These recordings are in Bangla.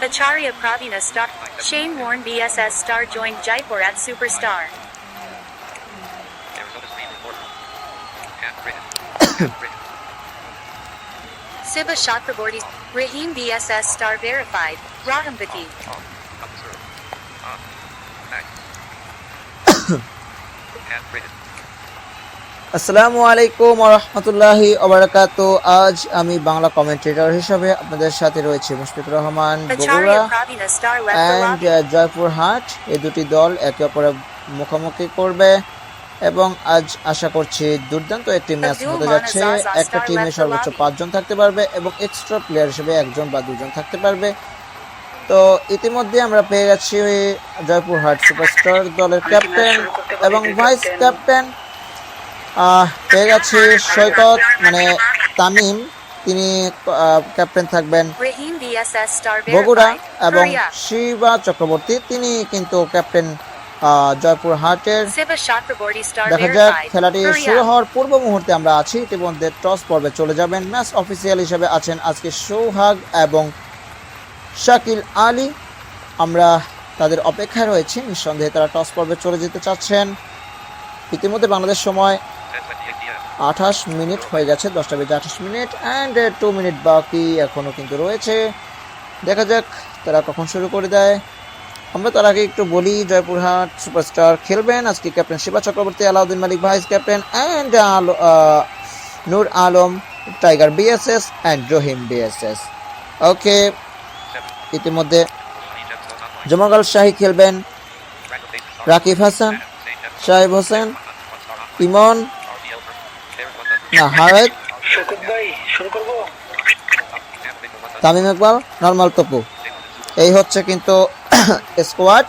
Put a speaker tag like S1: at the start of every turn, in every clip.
S1: Acharya Pravina star. Shane Warne BSS star joined Jaipur at Superstar. Siba Chakraborty. Raheem BSS star verified. Rahampati.
S2: আসসালামু আলাইকুম ওয়া রাহমাতুল্লাহি ওয়া বারাকাতুহু। আজ আমি বাংলা কমেন্টেটর হিসেবে আপনাদের সাথে রয়েছে মুশফিকুর রহমান। বগুড়া এন্ড জয়পুরহাট এই দুটি দল একে অপরের মুখোমুখি করবে এবং আজ আশা করছি দুর্দান্ত একটি ম্যাচ হতে যাচ্ছে। একটা টিমে সর্বোচ্চ 5 জন থাকতে পারবে এবং এক্সট্রা প্লেয়ার হিসেবে 1 জন বা 2 জন থাকতে পারবে। তো ইতিমধ্যে আমরা পেয়ে গেছি জয়পুরহাট সুপারস্টার দলের ক্যাপ্টেন এবং ভাইস ক্যাপ্টেন পেয়ে গেছি সৈকত মানে তামিম, তিনি ক্যাপ্টেন থাকবেন বগুড়া, এবং শিবা চক্রবর্তী তিনি কিন্তু ক্যাপ্টেন জয়পুরহাটের। দেখা যাক, খেলাটি শুরু হওয়ার পূর্ব মুহূর্তে আমরা আছি। ইতিমধ্যে টস পর্বে চলে যাবেন। ম্যাচ অফিসিয়াল হিসেবে আছেন আজকে সৌহাগ এবং শাকিল আলী। আমরা তাদের অপেক্ষায় রয়েছি, নিঃসন্দেহে তারা টস পর্বে চলে যেতে চাচ্ছেন। ইতিমধ্যে বাংলাদেশ সময় 28 মিনিট হয়ে গেছে, 10টা বেজে 28 মিনিট অ্যান্ড 2 মিনিট বাকি এখনও কিন্তু রয়েছে। দেখা যাক তারা কখন শুরু করে দেয়। আমরা তার আগে একটু বলি, জয়পুরহাট সুপারস্টার খেলবেন আজকে captain Shiba Chakraborty, Alauddin Malik vice captain and Nur Alam Tiger BSS and Rahim BSS. Okay, ইতিমধ্যে জমাগাল শাহী খেলবেন, রাকিব হাসান, শাহিব হোসেন, ইমন না হারেদ, তামিম ইকবাল, নরমাল তপু। এই হচ্ছে কিন্তু স্কোয়াড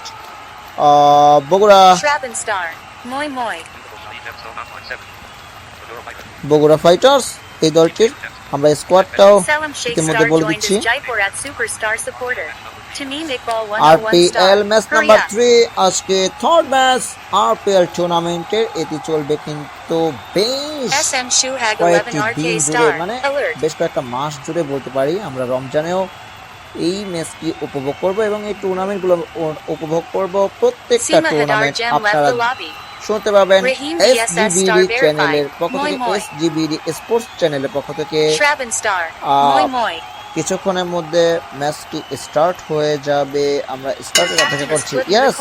S2: বগুড়া ফাইটার্স এই দলটির। আমরা স্কোয়াডটাও ইতিমধ্যে বলে দিচ্ছি। আরপিএল ম্যাচ নাম্বার 3, আজকে থার্ড ম্যাচ আরপিএল টুর্নামেন্টের। এটি চলবে কিন্তু বেশ কয়েকটি দিন জুড়ে, মানে বেশ কয়েকটা মাস জুড়ে বলতে পারি। আমরা রমজানেও এই ম্যাচটি উপভোগ করব এবং এই টুর্নামেন্টগুলো উপভোগ করব। প্রত্যেকটা টুর্নামেন্ট আপনারা শুনতে পাবেন এসজিবিডি চ্যানেলের পক্ষ থেকে, এসজিবিডি স্পোর্টস চ্যানেলের পক্ষ থেকে। কিছুক্ষণের মধ্যে ম্যাচটি স্টার্ট হয়ে যাবে, আমরা স্টার্টের অপেক্ষা করছি। ইয়েস,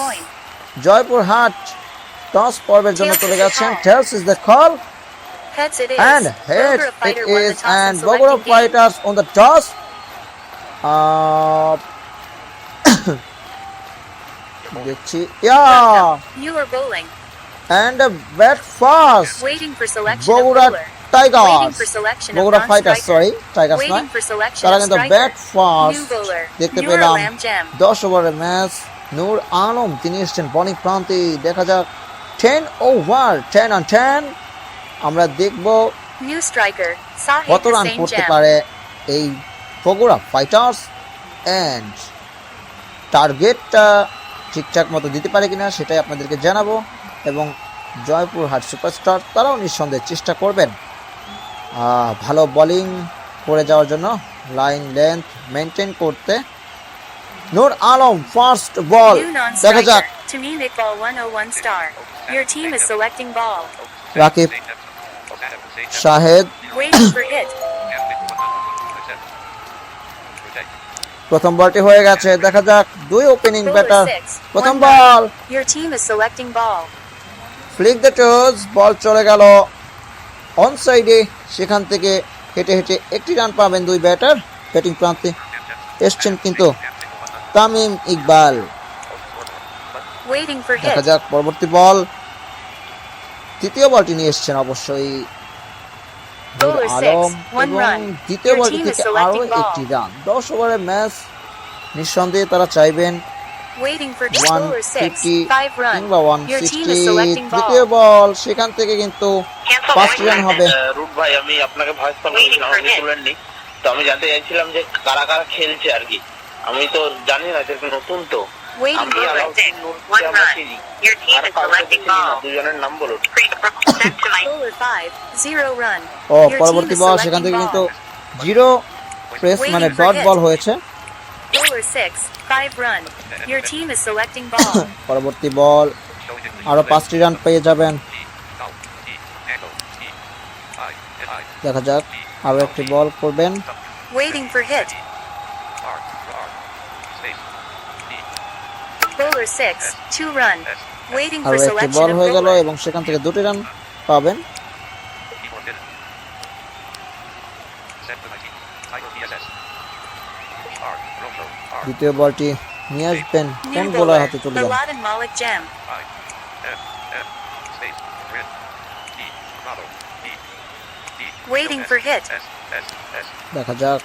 S2: জয়পুরহাট টস পর্বের জন্য চলে গেছেন। Tails is the call and heads it is, and Bogura Fighters on the toss. দেখছি,
S1: You are bowling.
S2: and bat fast.
S1: Waiting for selection.
S2: Bogura Tigers.
S1: Waiting for selection.
S2: Bogura Fighters, sorry, Tigers না,
S1: Waiting for selection.
S2: তারা কিন্তু ব্যাট ফাস্ট
S1: New bowler.
S2: দেখতে
S1: Nur
S2: পেলাম।
S1: Alam Jam.
S2: 10 ওভারের ম্যাচ। নূর আলম তিনি এসেছেন বনি প্রান্তে। দেখা যাক 10 ওভার 10 on 10। আমরা দেখব
S1: New striker. Sahib
S2: কত রান
S1: Hussain
S2: করতে
S1: Jam.
S2: পারে এই বগুড়া ফাইটার্স, এন্ড টার্গেটটা ঠিকঠাক মতো দিতে পারে কিনা সেটাই আপনাদেরকে জানাবো। এবং জয়পুরহাট সুপারস্টার তারাও নিঃসন্দেহে চেষ্টা করবেন ভালো বোলিং করে যাওয়ার জন্য, লাইন লেন্থ মেনটেন করতে। নূর আলম ফার্স্ট বল,
S1: New
S2: দেখা যাক।
S1: non-striker. Tamim Iqbal 101 star. Your team is selecting ball.
S2: Rakib, Shahed,
S1: Waiting for hit.
S2: প্রথম বলটি হয়ে গেছে। দেখা যাক দুই ওপেনিং
S1: Bowler
S2: ব্যাটার।
S1: 6.
S2: প্রথম
S1: 1
S2: বল,
S1: run. Your team is selecting ball.
S2: Flick the toes, ball চলে গেল অন সাইডে। সেখান থেকে হেঁটে হেঁটে একটি রান পাবেন দুই ব্যাটার। ব্যাটিং প্রান্তে এসছেন কিন্তু তামিম ইকবাল।
S1: Waiting for
S2: দেখা
S1: hit.
S2: যাক পরবর্তী বল, তৃতীয় বলটি নিয়ে এসছেন অবশ্যই নূর
S1: Bowler 6.
S2: আলম,
S1: 1
S2: এবং
S1: run.
S2: দ্বিতীয়
S1: Your
S2: বলটি
S1: team is
S2: থেকে আরো
S1: selecting ball.
S2: একটি রান। 10 ওভারের ম্যাচ, নিঃসন্দেহে তারা চাইবেন
S1: Waiting for hit. Bowler 6.
S2: 150
S1: 5 run.
S2: কিংবা
S1: Your team
S2: 160।
S1: is selecting
S2: তৃতীয়
S1: ball.
S2: বল, সেখান থেকে কিন্তু 5 রান হবে।
S3: রুট ভাই, আমি আপনাকে ভয়েস কল করেছিলাম, আপনি তুলেননি। তো আমি জানতে চাইছিলাম যে কারা কারা খেলছে আর কি। আমি তো জানি না, যেহেতু নতুন তো।
S1: Waiting
S3: আমি
S1: for hit.
S3: আলাউদ্দিন নূরকে আমরা চিনি।
S4: Your team
S3: আর
S4: is
S3: কাউকে
S4: selecting
S3: চিনি না,
S4: ball.
S3: দুজনের নাম বলুন।
S4: Sent to my
S1: Bowler 5. 0 run.
S2: O
S1: Your team
S2: পরবর্তী
S1: is
S2: বল,
S1: selecting
S2: সেখান থেকে
S1: ball.
S2: কিন্তু জিরো প্রেস মানে
S1: Waiting for
S2: ডট
S1: hit.
S2: বল হয়েছে।
S1: Bowler 6, 5 run. Your team is selecting ball.
S2: পরবর্তী বল আরো 5টি রান পেয়ে যাবেন। দেখা যাক আরো একটি বল করবেন।
S1: Waiting for hit. Bowler 6, 2 run. Waiting
S2: আরো
S1: for
S2: একটি
S1: selection
S2: বল
S1: of
S2: হয়ে গেল
S1: bowler.
S2: এবং সেখান থেকে 2টি রান পাবেন। দ্বিতীয় বলটি নিয়ে আসবেন কোন
S1: New
S2: বোলার
S1: bowler,
S2: হাতে চলে যান।
S1: Biladen Malik Gem. Waiting for hit.
S2: দেখা যাক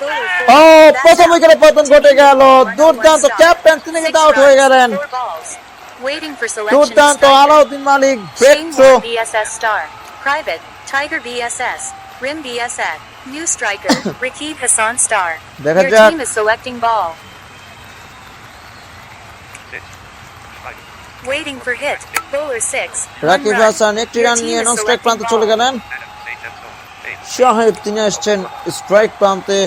S1: Bowler
S2: ও
S1: 4, that's
S2: প্রথম
S1: out.
S2: উইকেটে পতন ঘটে গেল।
S1: One
S2: দুর্দান্ত
S1: stop.
S2: ক্যাপ্টেন তিনি
S1: 6
S2: কিন্তু আউট হয়ে
S1: runs,
S2: গেলেন।
S1: 4 balls. Waiting for selection of
S2: দুর্দান্ত
S1: striker.
S2: Alauddin Malik break
S1: Shane
S2: থ্রো।
S1: Warne BSS star. Private, Tiger BSS. Rim BSS. New striker, Rakib Hassan star.
S2: দেখা
S1: Your
S2: যাক।
S1: team is selecting ball. Waiting for hit. Bowler 6.
S2: Rakib Hasan একটি রান নিয়ে নন স্ট্রাইক প্রান্তে চলে গেলেন। শাহেব তিনি আসছেন স্ট্রাইক প্রান্তে।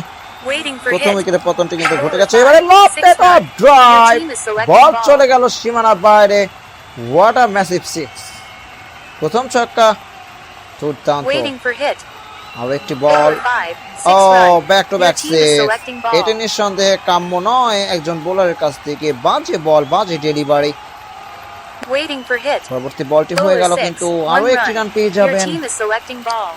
S1: Waiting for
S2: প্রথম
S1: hit.
S2: উইকেটে পতনটি কিন্তু ঘটে গেছে। এবারে lofted off
S1: Your
S2: drive,
S1: team is selecting
S2: ball
S1: ball.
S2: চলে গেল সীমানার বাইরে। What a massive six. প্রথম ছক্কা দুর্দান্ত।
S1: Waiting for hit.
S2: আর একটি বল
S1: Bowler 5. 6
S2: ও
S1: run.
S2: Back to
S1: Your
S2: back
S1: team is
S2: save.
S1: selecting ball.
S2: এটা নিঃসন্দেহে কাম্য নয় একজন বোলারের কাছ থেকে। বাজে বল, বাজে ডেলিভারি।
S1: Waiting for hit.
S2: পরবর্তী বলটি হয়ে
S1: Bowler
S2: গেল
S1: 6.
S2: কিন্তু
S1: 1
S2: আরো একটি
S1: run.
S2: রান পেয়ে
S1: Your
S2: যাবেন।
S1: team is selecting ball.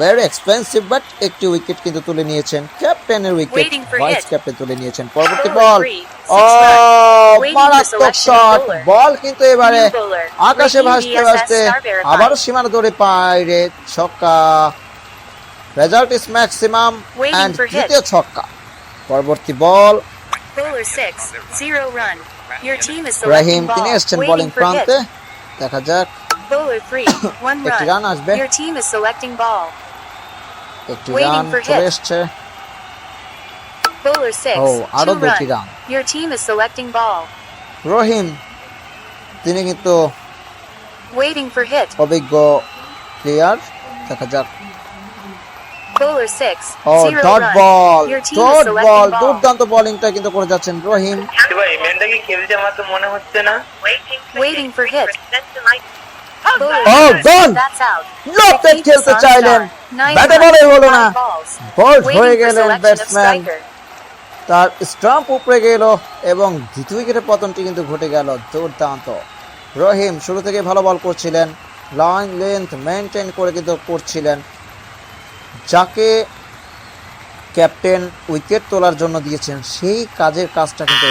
S2: Very expensive but একটি উইকেট কিন্তু তুলে নিয়েছেন। ক্যাপ্টেনের wicket
S1: Waiting for
S2: vice
S1: hit.
S2: Captain তুলে নিয়েছেন। পরবর্তী
S1: Bowler
S2: বল
S1: 3, 6
S2: ও
S1: run. Waiting for
S2: মারাত্মক
S1: selection of
S2: শট।
S1: bowler.
S2: বল কিন্তু এবারে
S1: New bowler,
S2: আকাশে
S1: Rakib
S2: ভাসতে
S1: BSS
S2: ভাসতে
S1: star verified.
S2: আবারও সীমানা ধরে বাইরে ছক্কা। Result is maximum
S1: Waiting
S2: and
S1: for hit.
S2: দ্বিতীয় ছক্কা। পরবর্তী ball
S1: Bowler 6, 0 run. Your team is
S2: Rahim
S1: selecting
S2: তিনি
S1: ball.
S2: এসেছেন বোলিং
S1: Waiting for
S2: প্রান্তে।
S1: hit.
S2: দেখা যাক
S1: Bowler 3, 1
S2: একটি রান
S1: run.
S2: আসবে।
S1: Your team is selecting ball.
S2: একটি
S1: Waiting
S2: রান
S1: for
S2: চলে
S1: hit.
S2: এসছে।
S1: Bowler 6,
S2: ও আরো
S1: 2
S2: দুটি
S1: run.
S2: Run.
S1: Your team is selecting ball.
S2: Rahim তিনি কিন্তু
S1: Waiting for hit.
S2: অভিজ্ঞ প্লেয়ার। দেখা যাক
S1: Bowler 6,
S2: ও
S1: 0
S2: dot
S1: run.
S2: Ball,
S1: Your team is
S2: dot ball.
S1: selecting ball.
S2: দুর্দান্ত বোলিংটা কিন্তু করে যাচ্ছেন রহিম।
S3: ভাই মেনটা কি খেলছে আমার তো মনে হচ্ছে না।
S1: Waiting for hit. Bowler
S2: Oh,
S1: 6,
S2: gone.
S1: that's out.
S2: Lofted
S1: Rakib
S2: খেলতে
S1: Hassan
S2: চাইলেন,
S1: star. 9
S2: ব্যাটে
S1: runs,
S2: বলে হলো না।
S1: 5 balls.
S2: বোল্ড হয়ে
S1: Waiting for
S2: গেলেন
S1: selection of
S2: ব্যাটসম্যান।
S1: striker.
S2: তার স্টাম্প উপরে গেল এবং দ্বিতীয় উইকেটের পতনটি কিন্তু ঘটে গেল। দুর্দান্ত। রহিম শুরু থেকে ভালো বল করছিলেন, লাইন লেন্থ মেনটেন করে কিন্তু করছিলেন। যাকে ক্যাপ্টেন উইকেট তোলার জন্য দিয়েছেন সেই কাজটা কিন্তু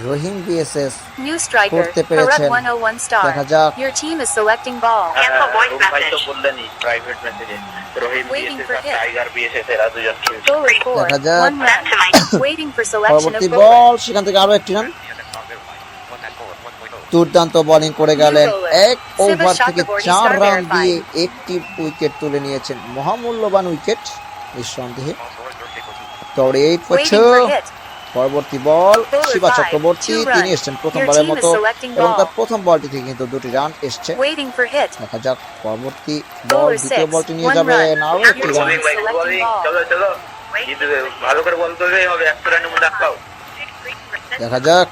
S2: রহিম বিএসএস
S1: New striker,
S2: করতে
S1: Harat
S2: পেরেছেন।
S1: 101 star.
S2: দেখা যাক।
S1: Your team is selecting ball.
S3: রূপ ভাই তো বললেনই প্রাইভেট মেসেজে রহিম
S1: Waiting
S3: বিএসএস
S1: for
S3: আর
S1: hit.
S3: টাইগার বিএসএস এরা দুজন খেলছে।
S1: Bowler 4,
S2: দেখা যাক।
S1: 1 run. Waiting for selection of
S2: পরবর্তী
S1: bowler.
S2: বল সেখান থেকে আরো একটি রান। দুর্দান্ত বোলিং করে গেলেন। এক ওভার থেকে 4 রান দিয়ে একটি উইকেট তুলে নিয়েছেন। মহামূল্যবান উইকেট নিঃসন্দেহে। 38 for
S1: Waiting
S2: 2।
S1: for hit.
S2: পরবর্তী ball
S1: Bowler
S2: Shiba
S1: 5,
S2: Chakraborty
S1: 2 run.
S2: তিনি এসেছেন
S1: Your
S2: প্রথমবারের
S1: team is
S2: মতো
S1: selecting
S2: এবং তার
S1: ball.
S2: প্রথম বলটি থেকে কিন্তু 2টি রান এসছে।
S1: Waiting for hit.
S2: দেখা যাক পরবর্তী বল
S1: Bowler
S2: দ্বিতীয়
S1: 6,
S2: বলটি নিয়ে
S1: 1
S2: যাবেন
S1: run.
S2: আরো
S1: Your
S2: একটি
S1: team
S2: run.
S1: is selecting ball.
S3: চলো চলো কিন্তু ভালো করে বল করলেই হবে 100 রানের মধ্যে আটকাও।
S2: দেখা যাক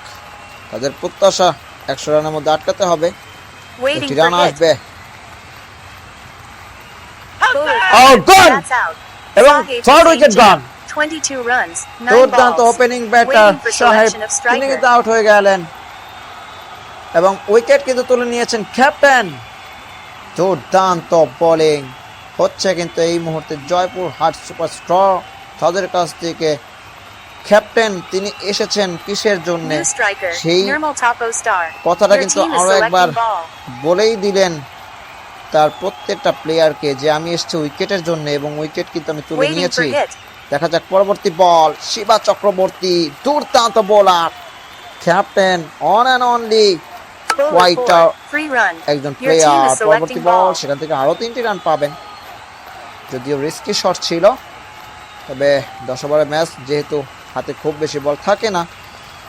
S2: তাদের প্রত্যাশা 100 রানের মধ্যে আটকাতে হবে।
S1: Waiting
S2: একটি
S1: for
S2: রান
S1: hit.
S2: আসবে
S1: Bowler
S2: Oh,
S1: 5,
S2: gone.
S1: that's out.
S2: এবং
S1: Sahib
S2: third
S1: Hussain
S2: wicket
S1: Jam,
S2: গান।
S1: 22 runs, 9
S2: দুর্দান্ত
S1: balls.
S2: Opening batter
S1: Waiting for
S2: সাহেব
S1: selection of
S2: তিনি
S1: striker.
S2: কিন্তু আউট হয়ে গেলেন এবং উইকেট কিন্তু তুলে নিয়েছেন ক্যাপ্টেন। দুর্দান্ত বোলিং হচ্ছে কিন্তু এই মুহূর্তে জয়পুর হাট সুপারস্টার তাদের কাছ থেকে। ক্যাপ্টেন তিনি এসেছেন কিসের জন্য
S1: New striker,
S2: সেই
S1: Nirmal Tapo star.
S2: কথাটা
S1: Your
S2: কিন্তু
S1: team is
S2: আরো একবার
S1: selecting ball.
S2: বলেই দিলেন তার প্রত্যেকটা প্লেয়ারকে যে আমি এসেছি উইকেটের জন্য এবং উইকেট কিন্তু আমি তুলে
S1: Waiting
S2: নিয়েছি।
S1: for hit.
S2: দেখা যাক পরবর্তী বল শিবা চক্রবর্তী দুর্দান্ত bowler. Captain on and only
S1: Bowler
S2: White
S1: 4,
S2: out.
S1: 3 run.
S2: একজন
S1: Your team
S2: প্লেয়ার।
S1: is
S2: পরবর্তী
S1: selecting
S2: বল
S1: ball.
S2: সেখান থেকে আরো 3টি রান পাবেন, যদিও রিস্কি শট ছিল। তবে 10 ওভারের ম্যাচ যেহেতু হাতে খুব বেশি বল থাকে না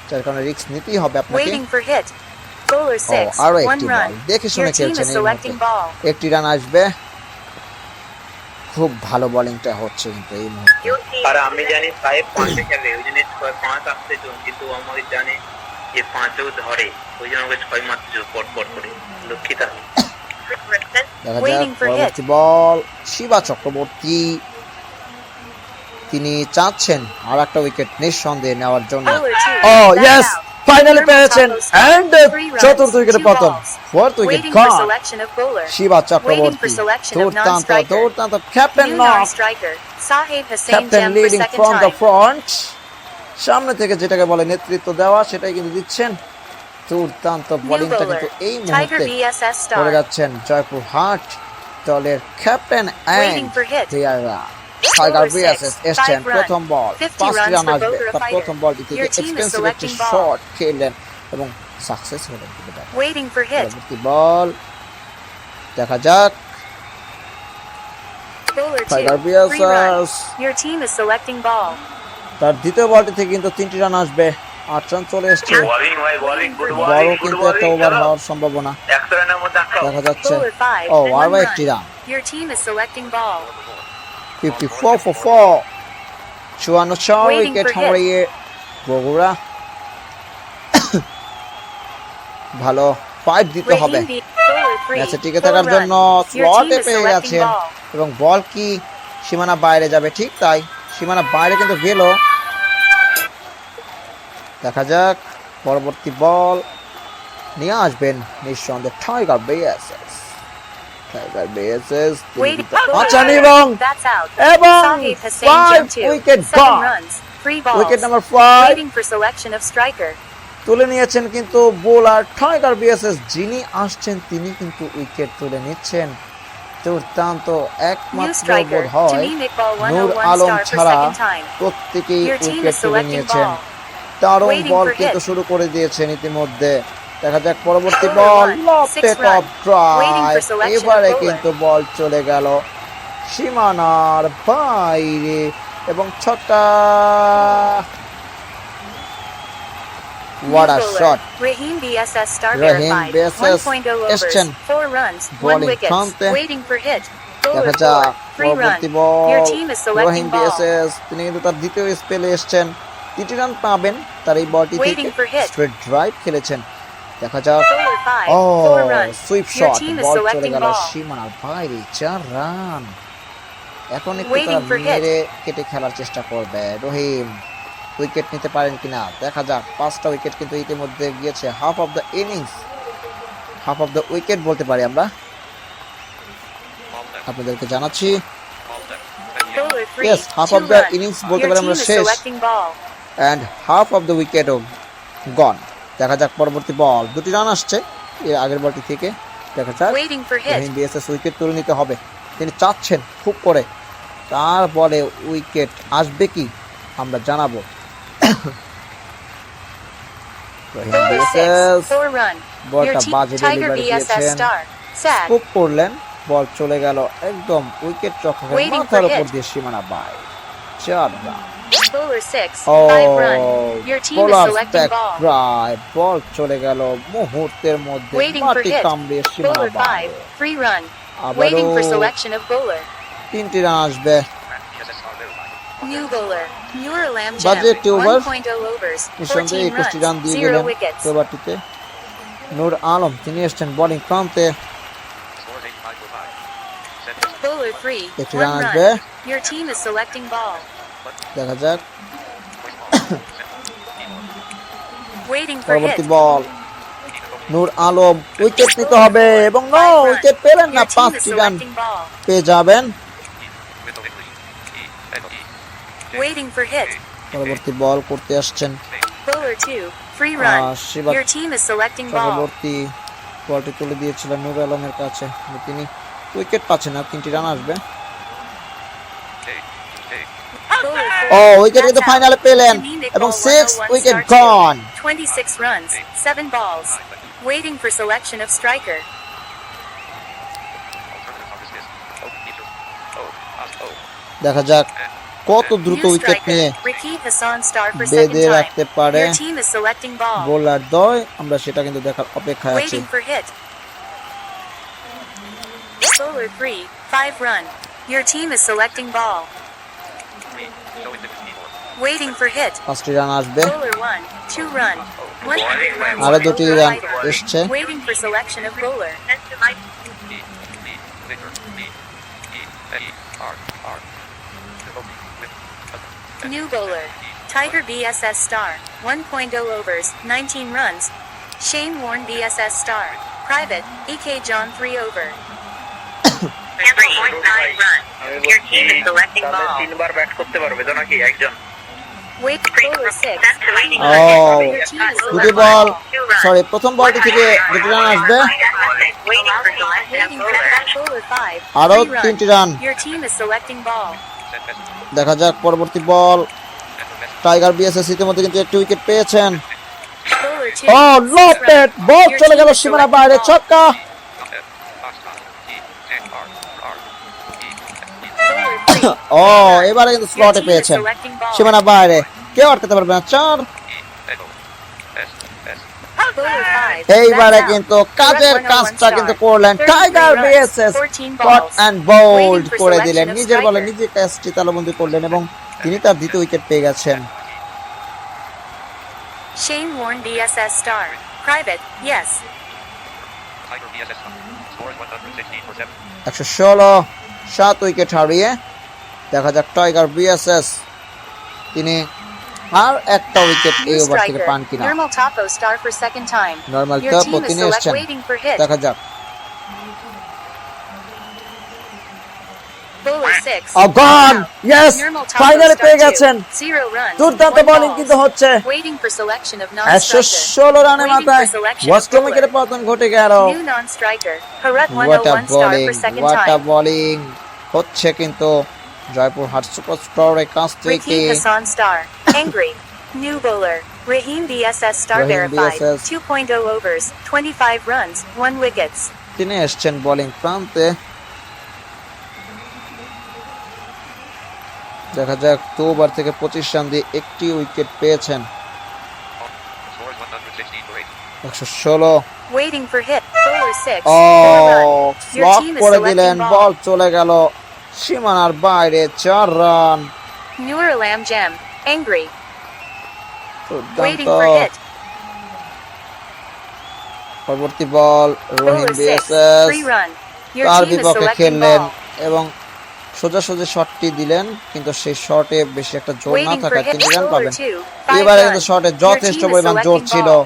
S2: যার কারণে রিস্ক নিতেই হবে আপনাকে।
S1: Waiting for hit. Bowler 6,
S2: আরো
S1: 1
S2: একটি বল
S1: run.
S2: দেখে শুনে
S1: Your team
S2: খেলছেন
S1: is
S2: এই মুহূর্তে।
S1: selecting ball.
S2: একটি রান আসবে। খুব ভালো বোলিংটা হচ্ছে কিন্তু এই মুহূর্তে।
S3: আর আমি জানি সাহেব 5 খেলে, ওই জন্য 5 আসতে চল, কিন্তু আমাকে জানে যে 5ও ধরে, ওই জন্য ওকে 6 মারতে পট পট করে লক্ষ্মীতা।
S2: দেখা যাক পরবর্তী বল, শিবা চক্রবর্তী তিনি চাচ্ছেন আর একটা উইকেট নিঃসন্দেহে নেওয়ার জন্য। ও ইয়েস, ফাইনালি পেয়েছেন এন্ড চতুর্থ উইকেটে পতন, ফোর্থ উইকেট গন। শিবা চক্রবর্তী দুর্দান্ত দুর্দান্ত, captain knock, captain leading from the front, সামনে থেকে যেটাকে বলে নেতৃত্ব দেওয়া সেটাই কিন্তু দিচ্ছেন। দুর্দান্ত বোলিংটা কিন্তু এই মুহূর্তে করে যাচ্ছেন জয়পুরহাট দলের ক্যাপ্টেন এন্ড প্লেয়াররা। টাইগার বিএসএস এসছেন, প্রথম বল 5 রান আসবে, তার প্রথম বলটি থেকে এক্সপেন্সিভ একটি শট খেললেন এবং সাকসেস হলেন। পরবর্তী বল দেখা যাক, টাইগার বিএসএস তার দ্বিতীয় বলটি থেকে কিন্তু 3টি রান আসবে, 8 রান চলে এসছে, বড় কিন্তু একটা ওভার হওয়ার সম্ভাবনা দেখা যাচ্ছে। ও আরও একটি রান, 54 for 4, 54 উইকেট হারিয়ে বগুড়া ভালো 5 দিতে হবে ম্যাচে টিকে থাকার জন্য। স্লটে পেয়ে গেছেন এবং বল কি সীমানা বাইরে যাবে, ঠিক তাই, সীমানা বাইরে কিন্তু গেল। দেখা যাক পরবর্তী বল নিয়ে আসবেন নিঃসন্দেহে টাইগার বিএসএস। টাইগার বিএসএস আছেন এবং 5 উইকেট গন, উইকেট নাম্বার 5 তুলে নিয়েছেন কিন্তু বোলার টাইগার বিএসএস যিনি আসছেন তিনি কিন্তু উইকেট তুলে নিচ্ছেন। দুর্দান্ত, একমাত্র বোধ হয় নূর আলম ছাড়া প্রত্যেকেই উইকেট তুলে নিয়েছেন। দারুণ বল কিন্তু শুরু করে দিয়েছেন ইতিমধ্যে। দেখা যাক পরবর্তী বল, লফটেড অফ ড্রাইভ, এবারে কিন্তু বল চলে গেল সীমানার বাইরে এবং ছটা। What a shot!
S1: Raheem BSS star
S2: Raheem
S1: verified.
S2: BSS
S1: 1.0 overs,
S2: এসছেন
S1: 4 runs, 1
S2: bowling
S1: wickets,
S2: ফ্রন্টে।
S1: waiting for hit.
S2: দেখা
S1: Bowler
S2: যাক
S1: 4, 3 run.
S2: পরবর্তী বল,
S1: Your team is selecting
S2: Rahim
S1: ball.
S2: BSS তিনি কিন্তু তার দ্বিতীয় স্পেলে এসছেন, 3টি রান পাবেন তার এই বলটি থেকে,
S1: Waiting for hit.
S2: Straight drive খেলেছেন। দেখা যাক,
S1: Bowler 5,
S2: ও
S1: 4 runs.
S2: Sweep
S1: Your
S2: shot,
S1: team is
S2: ball চলে
S1: selecting
S2: গেল
S1: ball.
S2: সীমানার বাইরে, 4 রান। এখন একটু
S1: Waiting
S2: তারা
S1: for hit.
S2: মেরে কেটে খেলার চেষ্টা করবে রহিম, উইকেট নিতে পারেন কিনা দেখা যাক। 5টা উইকেট কিন্তু ইতিমধ্যে গিয়েছে, half of the innings, half of the wicket বলতে পারি আমরা, আপনাদেরকে জানাচ্ছি।
S1: Bowler 3,
S2: Yes, half
S1: 2
S2: of the
S1: runs.
S2: innings বলতে
S1: Your
S2: পারি
S1: team
S2: আমরা
S1: is
S2: শেষ,
S1: selecting ball.
S2: and half of the wicket gone. দেখা যাক পরবর্তী বল, 2টি রান আসছে এর আগের বলটি থেকে। দেখা যাক
S1: Waiting for hit.
S2: Rahim BSS wicket তুলে নিতে হবে, তিনি চাচ্ছেন খুব করে, তার বলে উইকেট আসবে কি আমরা জানাবো। রহিম
S1: Bowler 6,
S2: বিএসএস
S1: 4 run. Your
S2: বলটা
S1: team
S2: বাজে
S1: Tiger
S2: ডেলিভারি
S1: BSS
S2: দিয়েছেন,
S1: star. Sad.
S2: স্কুপ করলেন, বল চলে গেল একদম উইকেট রক্ষকের
S1: Waiting
S2: মাথার
S1: for
S2: উপর
S1: hit.
S2: দিয়ে সীমানা বাইরে, 4 run.
S1: Bowler 6,
S2: Oh,
S1: 5 run. Your team is
S2: bowler's
S1: selecting
S2: back
S1: ball.
S2: drive, বল চলে গেল মুহূর্তের মধ্যে
S1: Waiting for
S2: মাটি
S1: hit.
S2: কামড়িয়ে সীমানা
S1: Bowler 5,
S2: বাইরে।
S1: 3 run.
S2: আবারও
S1: Waiting for selection of bowler.
S2: 3টি রান আসবে,
S1: New bowler. Nur Alam Jam.
S2: বাজে একটি ওভার,
S1: 1.0 overs,
S2: নিঃসন্দেহে
S1: 14
S2: 21টি রান
S1: runs,
S2: দিয়ে
S1: 0
S2: গেলেন
S1: wickets.
S2: ওভারটিতে। নূর আলম তিনি এসছেন বোলিং ফ্রন্টে,
S1: Bowler 3,
S2: একটি
S1: 1
S2: রান আসবে,
S1: run. Your team is selecting ball.
S2: দেখা যাক
S1: Waiting for
S2: পরবর্তী
S1: hit.
S2: বল, নূর আলম উইকেট নিতে হবে এবং নো উইকেট পেলেন না,
S1: Your team is
S2: 5টি রান
S1: selecting ball.
S2: পেয়ে যাবেন।
S1: Waiting for hit.
S2: পরবর্তী বল করতে আসছেন
S1: Bowler 2, 3 run.
S2: Shiba
S1: Your team is selecting ball.
S2: Chakraborty, বলটি তুলে দিয়েছিলেন নূর আলমের কাছে, তিনি উইকেট পাচ্ছেন না, 3টি রান আসবে।
S1: Bowler
S2: ও
S1: 4,
S2: উইকেট কিন্তু
S1: that's out.
S2: ফাইনালে পেলেন
S1: Tamim
S2: এবং
S1: Iqbal
S2: 6
S1: 101
S2: wicket
S1: star 2.
S2: Gone.
S1: 26 runs, 7 balls. Waiting for selection of striker.
S2: দেখা যাক কত দ্রুত
S1: New
S2: উইকেট নিয়ে
S1: striker, Rakib Hassan star for second
S2: বেঁধে
S1: time.
S2: রাখতে পারে
S1: Your team is selecting ball.
S2: Bowler দ্বয়, আমরা সেটা কিন্তু দেখার অপেক্ষায় আছি।
S1: Waiting for hit. Bowler 3, 5 run. Your team is selecting ball. Waiting for hit.
S2: 5টি রান আসবে।
S1: Bowler 1, 2 run. 100 runs.
S2: আরো 2টি
S1: Bowler
S2: রান
S1: fighter.
S2: এসছে।
S1: Waiting for selection of bowler. New bowler. Tiger BSS star. 1.0 overs, 19 runs. Shane Warne BSS star. Private, EK John 3 over.
S3: 3.9 run. Your team is selecting ball. তিনবার ব্যাট করতে পারবে তো নাকি একজন?
S1: Wait, bowler 6.
S2: ও দুটি বল সরি প্রথম বলটি থেকে 2টি রান আসবে।
S3: Waiting for selection of
S1: Waiting for
S3: bowler.
S1: bowler 5.
S2: আরো
S1: 3 runs.
S2: 3টি run.
S1: Your team is selecting ball.
S2: দেখা যাক পরবর্তী বল। টাইগার বিএসএস ইতিমধ্যে কিন্তু একটি উইকেট পেয়েছেন।
S1: Bowler 2.
S2: ও
S1: 6
S2: লফটেড
S1: runs.
S2: বল
S1: Your
S2: চলে
S1: team
S2: গেল
S1: is
S2: সীমানা
S1: selecting
S2: বাইরে,
S1: ball.
S2: ছক্কা।
S1: Bowler 3.
S2: ও এবারে কিন্তু
S1: Your
S2: স্লটে
S1: team is
S2: পেয়েছেন
S1: selecting ball.
S2: সীমানা বাইরে, কেউ আটকাতে পারবে না। 4
S1: Bowler 5.
S2: এইবারে
S1: That's out.
S2: কিন্তু কাজের
S1: Correct 101
S2: কাজটা
S1: star.
S2: কিন্তু করলেন
S1: 33
S2: Tiger
S1: runs,
S2: BSS
S1: 14
S2: caught
S1: balls.
S2: And bowled
S1: Waiting for
S2: করে
S1: selection
S2: দিলেন,
S1: of
S2: নিজের বলে
S1: striker.
S2: নিজে ক্যাচটি তালুবন্দী করলেন এবং তিনি তার দ্বিতীয় উইকেট পেয়ে গেছেন।
S1: Shane Warne BSS star. Private, yes.
S2: 116 7 wicket হারিয়ে দেখা যাক টাইগার বিএসএস তিনি আর একটা উইকেট এই
S1: New
S2: ওভার থেকে
S1: striker.
S2: পান কিনা।
S1: Nirmal Tapo star for second time.
S2: Normal
S1: Your
S2: তাপো
S1: team is
S2: তিনি
S1: select
S2: এসেছেন,
S1: waiting for hit.
S2: দেখা যাক।
S1: Bowler 6.
S2: অগন yes
S1: Nirmal Tapo
S2: finally
S1: star
S2: পেয়ে
S1: 2.
S2: গেছেন।
S1: 0 runs.
S2: দুর্দান্ত
S1: 1
S2: বোলিং
S1: balls.
S2: কিন্তু হচ্ছে।
S1: Waiting for selection of non-striker.
S2: 116 রানের
S1: Waiting
S2: মাথায়
S1: for selection of
S2: ওয়েস্ট উইকেটের
S1: bowler.
S2: পতন ঘটে গেল।
S1: New non-striker. Harat
S2: what a
S1: 101 star
S2: bowling,
S1: for second
S2: what a
S1: time.
S2: Bowling হচ্ছে কিন্তু জয়পুর হাট সুপারস্টারের কাছ থেকে।
S1: Raheem Hassan star. Angry. New bowler. Raheem BSS star
S2: Raheem
S1: verified.
S2: BSS.
S1: 2.0 overs, 25 runs, 1 wickets.
S2: তিনি এসছেন বোলিং প্রান্তে। দেখা যাক 2 ওভার থেকে 25 রান দিয়ে একটি উইকেট পেয়েছেন। 116
S1: Waiting for hit. Bowler 6.
S2: ও
S1: 4 run. Your
S2: flop
S1: team is
S2: করে
S1: selecting
S2: দিলেন,
S1: ball.
S2: বল চলে গেল সীমানার বাইরে, 4 run.
S1: Noor Alam Gem. Angry.
S2: দুর্দান্ত।
S1: Waiting for hit.
S2: পরবর্তী ball Rahim
S1: Bowler 6.
S2: BSS
S1: 3 run. Your
S2: তার
S1: team is
S2: বিপক্ষে
S1: selecting
S2: খেললেন
S1: ball.
S2: এবং সোজাসুজি শটটি দিলেন, কিন্তু সেই শটে বেশি একটা জোর না
S1: Waiting for
S2: থাকায়
S1: hit.
S2: 3 রান
S1: Bowler
S2: পাবেন।
S1: 2. 5
S2: এবারে
S1: run.
S2: কিন্তু শটে
S1: Your
S2: যথেষ্ট
S1: team is
S2: পরিমাণ জোর
S1: selecting
S2: ছিল
S1: ball.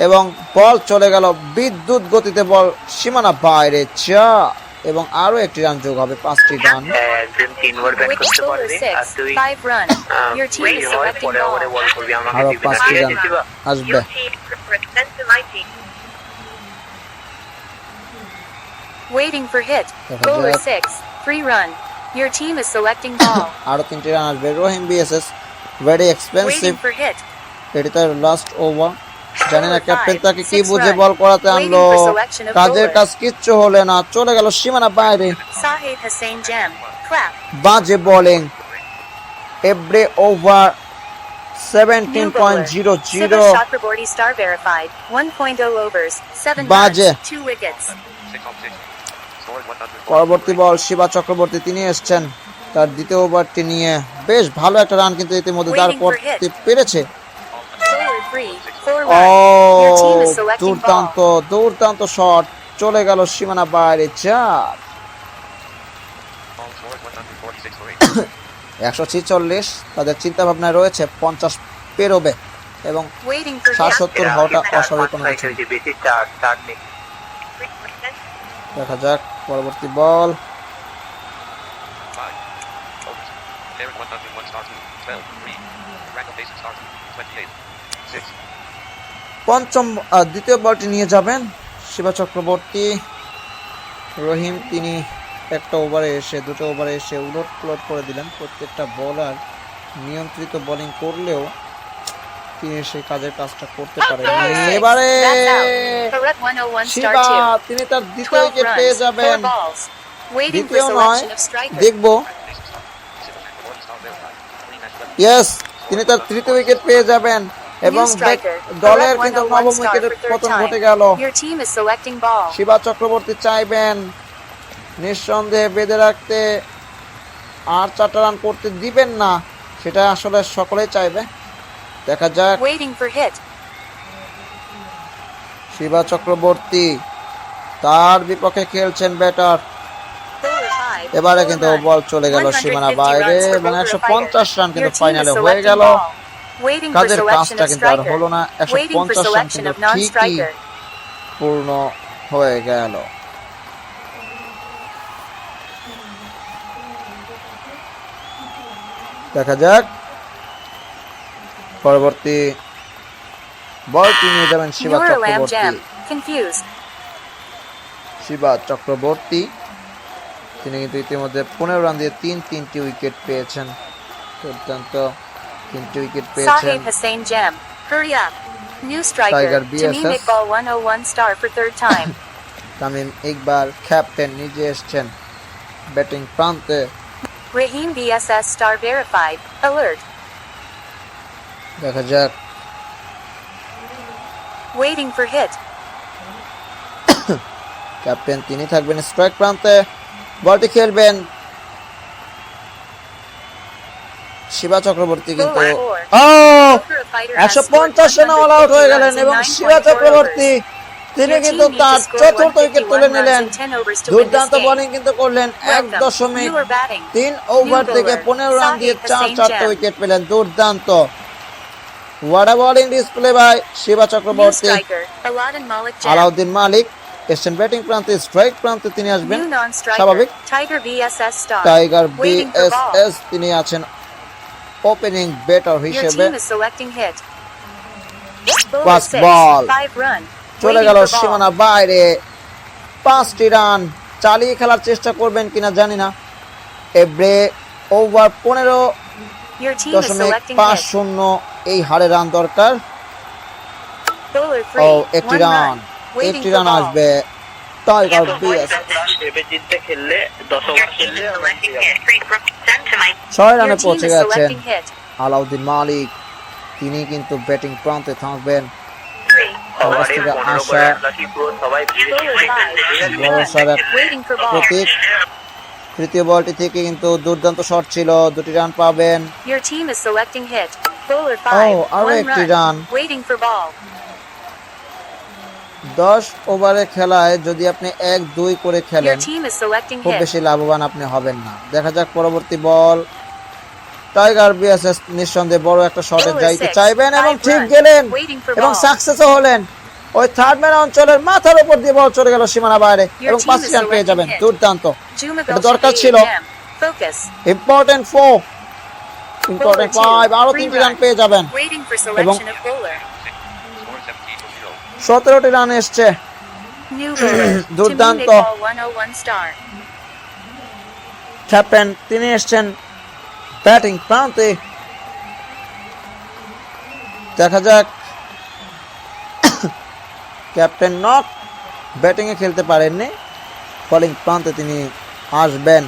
S2: এবং বল চলে গেল বিদ্যুৎ গতিতে, বল সীমানা বাইরে, 4 এবং আরো একটি রান যোগ হবে, 5টি রান।
S3: একজন 3 বার ব্যাট
S1: Wait,
S3: করতে
S1: Bowler
S3: পারবে আর
S1: 6.
S3: তুই
S1: 5 run. Your team is selecting
S3: পরে ওভারে
S1: ball.
S3: বল করবি, আমাকে
S2: আরো
S3: দিবি না।
S2: 5টি
S3: ঠিক
S2: রান
S3: আছে, বা?
S2: আসবে।
S1: Waiting for hit.
S2: দেখা
S1: Bowler
S2: যাক।
S1: 6. 3 run. Your team is selecting ball.
S2: আরো 3টি রান আসবে। Rahim BSS very expensive,
S1: Waiting for hit.
S2: এটি তার লাস্ট ওভার। জানি না
S1: Bowler
S2: ক্যাপ্টেন
S1: 5,
S2: তাকে কি
S1: 6
S2: বুঝে
S1: run.
S2: বল করাতে আনলো,
S1: Waiting for selection of
S2: কাজের
S1: bowler.
S2: কাজ কিচ্ছু হলে না, চলে গেল সীমানা বাইরে।
S1: Sahid Hussain Gem. Clap.
S2: বাজে bowling, every over
S1: New bowler. Siva
S2: 17.00।
S1: Chakraborty star verified. 1.0 overs, 7
S2: Baje.
S1: runs, 2 wickets.
S2: পরবর্তী বল শিবা চক্রবর্তী, তিনি এসছেন তার দ্বিতীয় ওভারটি নিয়ে। বেশ ভালো একটা রান কিন্তু ইতিমধ্যে দাঁড়
S1: Waiting for
S2: করতে পেরেছে।
S1: Bowler 3. 4
S2: ও
S1: run. Your team is selecting
S2: দুর্দান্ত
S1: ball.
S2: দুর্দান্ত শট, চলে গেল সীমানা বাইরে, 4। 146 তাদের চিন্তা ভাবনায় রয়েছে 50 পেরোবে এবং
S1: Waiting for hit.
S2: 60-70 হওয়াটা অস্বাভাবিক কোনো কিছু না।
S3: বেশি চার নেই।
S2: দেখা যাক পরবর্তী বল। পঞ্চম দ্বিতীয় বলটি নিয়ে যাবেন শিবা চক্রবর্তী। রহিম তিনি একটা ওভারে এসে, দুটো ওভারে এসে উলট পুলট করে দিলেন। প্রত্যেকটা বোলার নিয়ন্ত্রিত বোলিং করলেও তিনি সেই কাজের কাজটা করতে পারেন।
S1: Bowler 6.
S2: এবারে
S1: That's out. Correct 101 star
S2: Shiba
S1: 2.
S2: তিনি তার দ্বিতীয়
S1: 12
S2: উইকেট পেয়ে
S1: runs,
S2: যাবেন।
S1: 4 balls. Waiting for
S2: দ্বিতীয় নয়,
S1: selection of striker.
S2: দেখব। ইয়েস, তিনি তার তৃতীয় উইকেট পেয়ে যাবেন এবং
S1: New striker.
S2: দলের
S1: Correct
S2: কিন্তু
S1: 101
S2: নবম
S1: star
S2: উইকেটের
S1: for third
S2: পতন
S1: time.
S2: ঘটে গেল।
S1: Your team is selecting ball.
S2: Shiba Chakraborty চাইবেন নিঃসন্দেহে বেঁধে রাখতে আর 4টা রান করতে দিবেন না, সেটা আসলে সকলেই চাইবে। দেখা যাক।
S1: Waiting for hit.
S2: Shiba Chakraborty তার বিপক্ষে খেলছেন ব্যাটার।
S1: Bowler 5.
S2: এবারে কিন্তু বল চলে গেল সীমানা বাইরে এবং 150 রান কিন্তু ফাইনালে হয়ে গেল।
S1: Waiting for
S2: কাজের
S1: selection
S2: কাজটা
S1: of
S2: কিন্তু আর
S1: striker.
S2: হলো না।
S1: Waiting for
S2: 150 রান
S1: selection
S2: কিন্তু
S1: of
S2: ঠিকই
S1: non-striker.
S2: পূর্ণ হয়ে গেল। দেখা যাক পরবর্তী বলটি নিয়ে যাবেন Shiba
S1: Nura Lam
S2: Chakraborty.
S1: Jam. Confused.
S2: Shiba Chakraborty তিনি কিন্তু ইতিমধ্যে 15 রান দিয়ে 3টি উইকেট পেয়েছেন। দুর্দান্ত 3টি উইকেট পেয়েছেন।
S1: Sahib Hussain Jam. Hurry up. New striker.
S2: Tiger
S1: Tamim
S2: BSS.
S1: Iqbal 101 star for third time.
S2: Tamim Iqbal captain নিজে এসেছেন ব্যাটিং প্রান্তে।
S1: Raheem BSS star verified. Alert.
S2: দেখা যাক
S1: Waiting for hit.
S2: ক্যাপ্টেন তিনি থাকবেন স্ট্রাইক প্রান্তে। বলটি খেলবেন শিবা চক্রবর্তী কিন্তু
S1: Bowler 4.
S2: O
S1: Bowler a fighter has scored
S2: 150 রানে অল আউট হয়ে গেলেন
S1: 150
S2: এবং
S1: runs in
S2: Shiva
S1: 9.4
S2: Chakraborty
S1: overs.
S2: তিনি
S1: Your
S2: কিন্তু
S1: team needs
S2: তার
S1: to score
S2: চতুর্থ উইকেট
S1: 151
S2: তুলে
S1: runs
S2: নিলেন।
S1: in 10 overs to win this
S2: দুর্দান্ত
S1: game.
S2: বোলিং কিন্তু করলেন।
S1: Welcome. You are batting.
S2: 1.3 over
S1: New
S2: থেকে
S1: bowler,
S2: 15 রান দিয়ে
S1: Sahib Hussain
S2: 4টা
S1: Jam.
S2: উইকেট পেলেন। দুর্দান্ত what a bowling display by Shiba
S1: New
S2: Chakraborty.
S1: striker. Aladdin Malik Jam.
S2: Alauddin Malik এসেছেন ব্যাটিং প্রান্তে, স্ট্রাইক প্রান্তে তিনি আসবেন
S1: New non-striker.
S2: স্বাভাবিক।
S1: Tiger BSS star.
S2: Tiger
S1: Waiting for ball.
S2: BSS তিনি আছেন ওপেনিং ব্যাটার
S1: Your
S2: হিসেবে।
S1: team is selecting hit. Bowler
S2: Fast
S1: 6.
S2: ball.
S1: 5 run.
S2: চলে
S1: Waiting
S2: গেল
S1: for ball.
S2: সীমানা বাইরে। 5টি রান চালিয়ে খেলার চেষ্টা করবেন কিনা জানি না। এভরে over
S1: Your team is selecting hit.
S2: 15.50 এই হারে রান দরকার।
S1: Bowler
S2: ও
S1: 3.
S2: একটি
S1: 1
S2: রান,
S1: run. Waiting
S2: একটি
S1: for
S2: রান
S1: ball.
S2: আসবে টাইগার বিএসএস।
S3: ভেবে চিন্তে খেললে 10 ওভার খেললে আমরা জিতে যাবো।
S2: 6
S1: Your
S2: রানে
S1: team
S2: পৌঁছে
S1: is
S2: গেছেন
S1: selecting hit.
S2: আলাউদ্দিন মালিক। তিনি কিন্তু ব্যাটিং প্রান্তে থাকবেন।
S3: সবারই
S2: থেকে
S3: 15
S2: আসা
S3: করে আনলাকি পুরো সবাই
S1: Bowler 5.
S2: ভরসার এক
S1: Waiting for ball.
S2: প্রতীক। তৃতীয় বলটি থেকে কিন্তু দুর্দান্ত শট ছিল, 2টি রান পাবেন।
S1: Your team is selecting hit. Bowler 5.
S2: আরো
S1: 1
S2: একটি
S1: run.
S2: Run.
S1: Waiting for ball.
S2: 10 ওভারে খেলায় যদি আপনি 1-2 করে
S1: Your
S2: খেলেন
S1: team is selecting
S2: খুব
S1: hit.
S2: বেশি লাভবান আপনি হবেন না। দেখা যাক পরবর্তী বল। টাইগার বিএসএস নিঃসন্দেহে বড় একটা শটে
S1: Bowler
S2: যাইতে
S1: 6.
S2: চাইবেন এবং
S1: 5
S2: ঠিক
S1: run.
S2: গেলেন
S1: Waiting for
S2: এবং
S1: ball.
S2: সাকসেসও হলেন। ওই থার্ড ম্যান অঞ্চলের মাথার উপর দিয়ে বল চলে গেল সীমানা বাইরে এবং
S1: team
S2: 5
S1: is
S2: রান পেয়ে যাবেন।
S1: selecting hit.
S2: দুর্দান্ত
S1: Juma
S2: এটা দরকার ছিল।
S1: Jam. Focus.
S2: Important 4 important
S1: Bowler
S2: 5 আরো
S1: 2.
S2: 3টি রান পেয়ে যাবেন।
S1: Waiting for selection of bowler.
S2: 17টি রান এসছে।
S1: New bowler.
S2: দুর্দান্ত।
S1: Tamim Iqbal 101 star.
S2: ক্যাপ্টেন তিনি এসছেন ব্যাটিং প্রান্তে। দেখা যাক ক্যাপ্টেন নক ব্যাটিং এ খেলতে পারেননি, বোলিং প্রান্তে তিনি আসবেন।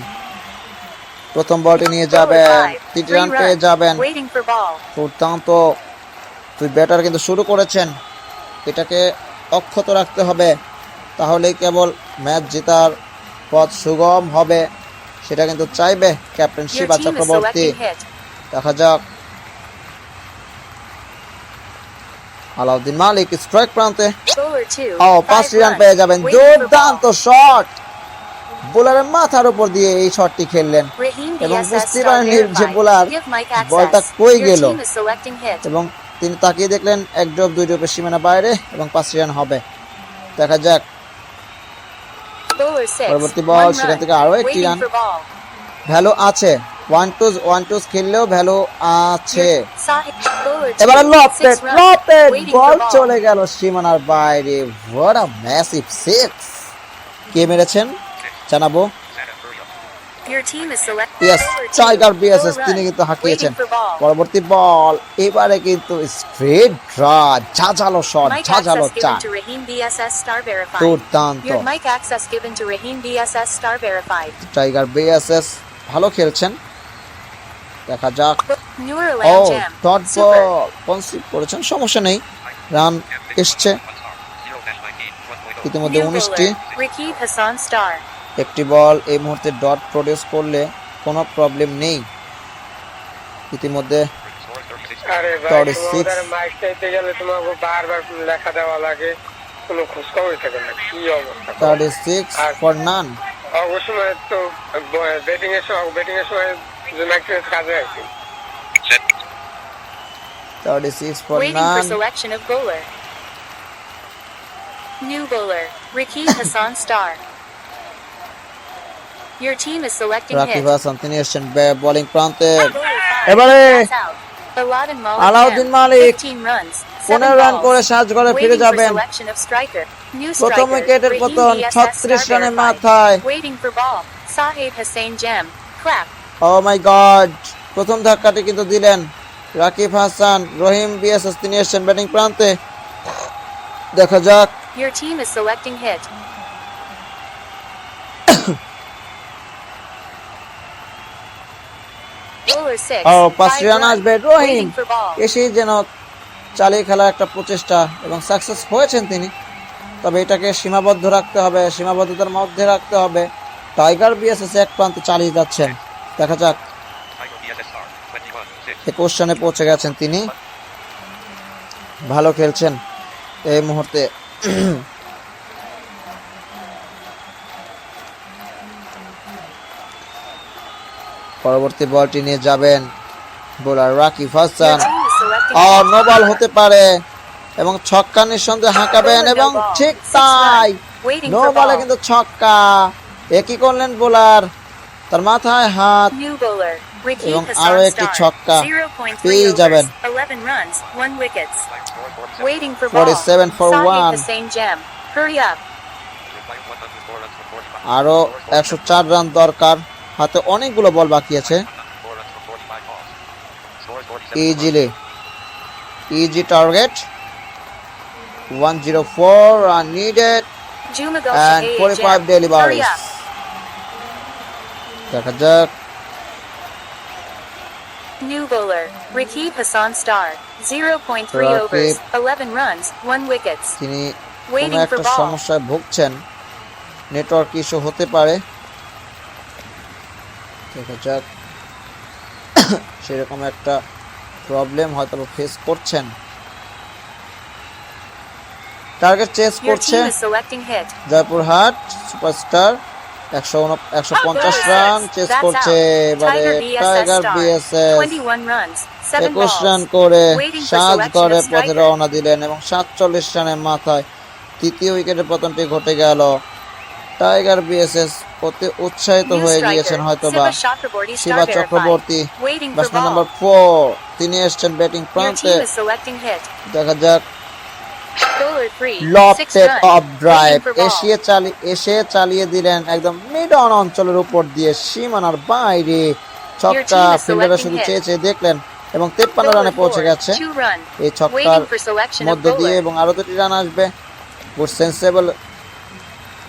S2: প্রথম বলটি নিয়ে যাবেন, 3টি রান পেয়ে যাবেন।
S1: Waiting for ball.
S2: দুর্দান্ত তুই ব্যাটার কিন্তু শুরু করেছেন, এটাকে অক্ষত রাখতে হবে, তাহলেই কেবল ম্যাচ জেতার পথ সুগম হবে। সেটা কিন্তু চাইবে captain
S1: Your
S2: Shiva
S1: team is
S2: Chakraborty.
S1: selecting hit.
S2: দেখা যাক আলাউদ্দিন মালিক স্ট্রাইক প্রান্তে।
S1: Bowler 2.
S2: ও
S1: 5
S2: 5টি রান
S1: run.
S2: পেয়ে যাবেন।
S1: Waiting for
S2: দুর্দান্ত
S1: ball.
S2: শট, বোলারের মাথার উপর দিয়ে এই শটটি খেললেন
S1: Raheem
S2: এবং
S1: BSS
S2: বুঝতে
S1: star
S2: পারেননি যে
S1: verified.
S2: বোলার
S1: Give Mike
S2: বলটা
S1: access.
S2: কই
S1: Your
S2: গেল
S1: team is selecting hit.
S2: এবং তিনি তাকিয়ে দেখলেন 1 ড্রপ 2 ড্রপের সীমানা বাইরে এবং 5টি রান হবে। দেখা যাক
S1: Bowler 6.
S2: পরবর্তী বল,
S1: 1
S2: সেখান
S1: run.
S2: থেকে আরো একটি
S1: Waiting
S2: run.
S1: for ball.
S2: Value আছে, 1-2 খেললেও ভ্যালু আছে।
S1: Sahib. Bowler 2.
S2: এবারে
S1: 6 run.
S2: Lofted
S1: Waiting
S2: ball
S1: for ball.
S2: চলে গেল সীমানার বাইরে। What a massive six. কে মেরেছেন জানাবো।
S1: Your team is selecting
S2: yes,
S1: Bowler 2.
S2: Tiger BSS
S1: 4 run.
S2: তিনি কিন্তু হাঁকিয়েছেন।
S1: Waiting for ball.
S2: পরবর্তী বল, এবারে কিন্তু স্ট্রেট ড্রা, ঝাঝালো শট,
S1: Mic
S2: ঝাঝালো
S1: access
S2: চার।
S1: given to Raheem BSS star verified.
S2: দুর্দান্ত
S1: Your mic access given to Raheem BSS star verified.
S2: Tiger BSS ভালো খেলছেন। দেখা যাক।
S1: Nura
S2: ও
S1: Lam Jam.
S2: Dot
S1: Super.
S2: বল কনসিভ করেছেন, সমস্যা নেই, রান এসছে ইতিমধ্যে
S1: New
S2: 19টি।
S1: bowler. Rakib Hassan star.
S2: একটি বল এই মুহূর্তে ডট প্রডিউস করলে কোনো প্রবলেম নেই। ইতিমধ্যে
S4: আরে ভাই
S2: 36
S4: তোমাদের মাইক চাইতে গেলে তোমাকে বারবার লেখা দেওয়া লাগে, কোনো খোঁজ খবর থাকে না, কি অবস্থা।
S2: 36 ফর নান।
S4: অবশ্য সময় তো ব্যাটিং এর সময় মাইক কাজে আছে।
S2: 36 for
S1: Waiting for
S2: none.
S1: selection of bowler. New bowler, Rakib Hassan Star. Your team is selecting
S2: Rakib
S1: hit.
S2: Hasan তিনি এসেছেন বোলিং প্রান্তে।
S1: Bowler five.
S2: এবারে
S1: That's out.
S2: Alauddin Malik
S1: 15 runs,
S2: 15
S1: 7
S2: run করে
S1: balls.
S2: সাজঘরে ফিরে
S1: Waiting for
S2: যাবেন।
S1: selection of striker. New
S2: প্রথম
S1: striker,
S2: উইকেটের
S1: Raheem
S2: পতন
S1: BSS
S2: 36
S1: star
S2: রানের
S1: verified.
S2: মাথায়।
S1: Waiting for ball, Sahib Hussain Jem. Clap.
S2: O my god, প্রথম ধাক্কাটি কিন্তু দিলেন রাকিব হাসান। রহিম বিএসএস তিনি এসেছেন ব্যাটিং প্রান্তে। দেখা যাক
S1: Your team is selecting hit. Bowler 6.
S2: O
S1: 5
S2: 5 run
S1: runs.
S2: আসবে। রহিম
S1: Waiting for ball.
S2: এসেই যেন চালিয়ে খেলার একটা প্রচেষ্টা এবং সাকসেস হয়েছেন তিনি। তবে এটাকে সীমাবদ্ধ রাখতে হবে, সীমাবদ্ধতার মধ্যে রাখতে হবে। টাইগার বিএসএস এক প্রান্তে চালিয়ে যাচ্ছেন। দেখা যাক 21 রানে পৌঁছে গেছেন তিনি। ভালো খেলছেন এই মুহূর্তে। পরবর্তী বলটি নিয়ে যাবেন bowler Rakib Hasan.
S1: Your team is selecting
S2: আর
S1: hit.
S2: নো বল হতে পারে এবং ছক্কা নিঃসন্দেহে হাঁকাবেন এবং ঠিক তাই
S1: Waiting
S2: নো
S1: for
S2: বলে
S1: ball.
S2: কিন্তু ছক্কা। একই করলেন বোলার, তার মাথায় হাত
S1: New bowler, Rakib
S2: এবং
S1: Hassan
S2: আরো একটি
S1: Star.
S2: ছক্কা
S1: 0.3
S2: পেয়ে
S1: overs,
S2: যাবেন।
S1: 11 runs, 1 wickets. Waiting for ball.
S2: 47 for
S1: Sahib
S2: 1.
S1: Hussain Jem. Hurry up.
S2: আরো 104 রান দরকার, হাতে অনেকগুলো বল বাকি আছে। Easy target 104 run needed
S1: Jumagal
S2: and
S1: Shahid
S2: 45
S1: Jem.
S2: deliveries.
S1: Hurry up.
S2: দেখা যাক
S1: New bowler, Rakib Hassan Star. 0.3
S2: Rakib.
S1: overs, 11 runs, 1 wickets.
S2: তিনি কোনো
S1: Waiting for
S2: একটা
S1: ball.
S2: সমস্যায় ভুগছেন, নেটওয়ার্ক ইস্যু হতে পারে। দেখা যাক সেরকম একটা প্রবলেম হয়তো ফেস করছেন। টার্গেট চেস
S1: Your
S2: করছে
S1: team is selecting hit.
S2: Joypurhat superstar. 150 run chase
S1: That's
S2: করছে
S1: out.
S2: এবারে
S1: Tiger BSS
S2: tiger
S1: Star.
S2: BSS.
S1: 21 runs, 7
S2: 21 run
S1: balls.
S2: করে
S1: Waiting for
S2: সাজ
S1: selection
S2: করে
S1: of
S2: পথে
S1: striker.
S2: রওনা দিলেন এবং 47 রানের মাথায় তৃতীয় উইকেটের পতনটি ঘটে গেল। টাইগার বিএসএস অতি উৎসাহিত
S1: New
S2: হয়ে
S1: striker,
S2: গিয়েছেন হয়তোবা।
S1: Siva Chakraborty
S2: Shiva
S1: star
S2: Chakraborty
S1: verified. Waiting for
S2: batsman
S1: ball.
S2: Number 4 তিনি এসেছেন ব্যাটিং
S1: Your
S2: প্রান্তে।
S1: team is selecting hit.
S2: দেখা যাক
S1: Bowler 3, 6
S2: lofted
S1: runs.
S2: Of drive
S1: Waiting for ball.
S2: এসে চালিয়ে দিলেন একদম মিড অন অঞ্চলের উপর দিয়ে সীমানার বাইরে। ছক্কা
S1: team is
S2: ফিল্ডাররা
S1: selecting
S2: শুধু
S1: hit.
S2: চেয়ে দেখলেন এবং 53
S1: Bowler
S2: রানে পৌঁছে
S1: 4,
S2: গেছে
S1: 2 run.
S2: এই ছক্কার
S1: Waiting for selection of
S2: মধ্য দিয়ে
S1: bowler.
S2: এবং আরো 2টি রান আসবে। Good sensible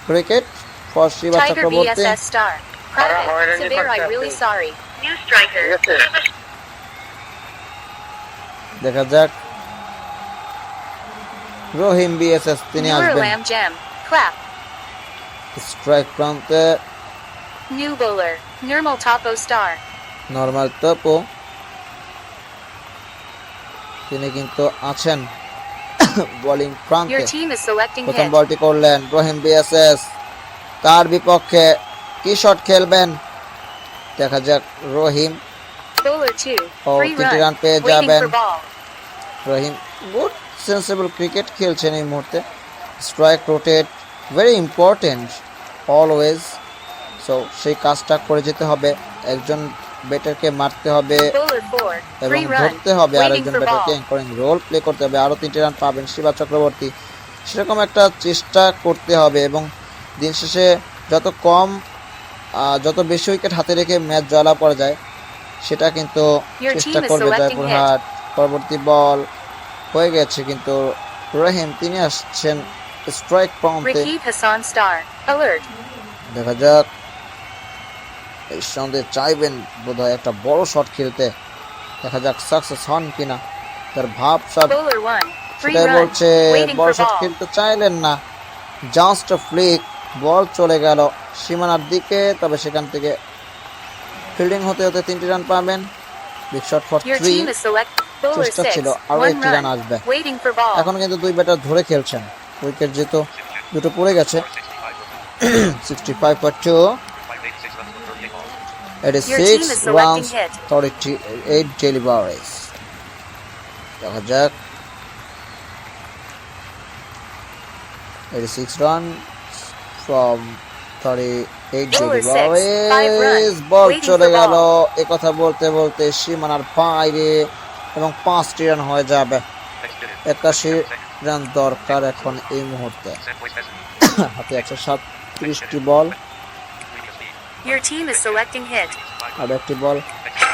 S2: cricket for Shiva
S1: Tiger
S2: Chakraborty.
S1: BSS star. Private,
S4: already
S1: Severe, I'm
S4: contested.
S1: really sorry. New striker.
S2: দেখা যাক রহিম বিএসএস তিনি
S1: Newer
S2: আসবেন
S1: Lamb Gem. Clap.
S2: স্ট্রাইক প্রান্তে।
S1: New bowler, Nirmal Tapo star.
S2: Nirmal Tapo তিনি কিন্তু আছেন বোলিং প্রান্তে।
S1: Your team is selecting
S2: প্রথম
S1: hit.
S2: বলটি করলেন রহিম বিএসএস, তার বিপক্ষে কি শট খেলবেন দেখা যাক। রহিম
S1: Bowler 2,
S2: Oh,
S1: 3
S2: তিনটি
S1: run.
S2: রান পেয়ে
S1: Waiting
S2: যাবেন।
S1: for ball.
S2: Rahim good sensible cricket খেলছেন এই মুহূর্তে। Strike rotate very important always. So সেই কাজটা করে যেতে হবে, একজন ব্যাটারকে মারতে হবে
S1: Bowler 4,
S2: এবং
S1: 3 run.
S2: ধরতে হবে
S1: Waiting
S2: আরেকজন
S1: for
S2: ব্যাটারকে
S1: ball.
S2: অ্যাঙ্করিং রোল প্লে করতে হবে। আরো 3টি রান পাবেন শিবা চক্রবর্তী, সেরকম একটা চেষ্টা করতে হবে এবং দিন শেষে যত বেশি উইকেট হাতে রেখে ম্যাচ জয়লাভ করা যায় সেটা কিন্তু
S1: Your
S2: চেষ্টা
S1: team is
S2: করবে
S1: selecting
S2: জয়পুরহাট। পরবর্তী বল হয়ে গেছে কিন্তু রহিম তিনি আসছেন স্ট্রাইক প্রান্তে।
S1: Rakib Hassan star. Alert.
S2: দেখা যাক এই সন্দেহ চাইবেন বোধহয় একটা বড় শট খেলতে। দেখা যাক সাকসেস হন কিনা। তার ভাব সব
S1: Bowler 1, 3
S2: সেটাই
S1: run.
S2: বলছে,
S1: Waiting
S2: বড়
S1: for
S2: শট
S1: ball.
S2: খেলতে চাইলেন না, জাস্ট ফ্লিক বল চলে গেল সীমানার দিকে। তবে সেখান থেকে ফিল্ডিং হতে হতে 3টি রান পাবেন। Big shot for
S1: Your
S2: 3।
S1: team is select bowler
S2: চেষ্টা
S1: 6.
S2: ছিল আরো
S1: 1
S2: একটি রান
S1: run.
S2: আসবে।
S1: Waiting for ball.
S2: এখন কিন্তু দুই ব্যাটার ধরে খেলছেন, উইকেট যেহেতু দুটো পড়ে গেছে। 65 for 2. It is
S1: Your team
S2: 6
S1: is selecting
S2: runs,
S1: hit.
S2: 38 deliveries. দেখা যাক। 86 runs from 38
S1: Bowler 6, 5
S2: deliveries.
S1: runs,
S2: ball
S1: waiting
S2: চলে
S1: for
S2: গেল
S1: ball.
S2: একথা বলতে বলতে সীমানার বাইরে এবং 5টি রান হয়ে যাবে। 81 রান দরকার এখন এই মুহূর্তে। হাতে আছে 37টি বল,
S1: Your team is selecting hit.
S2: আর একটি বল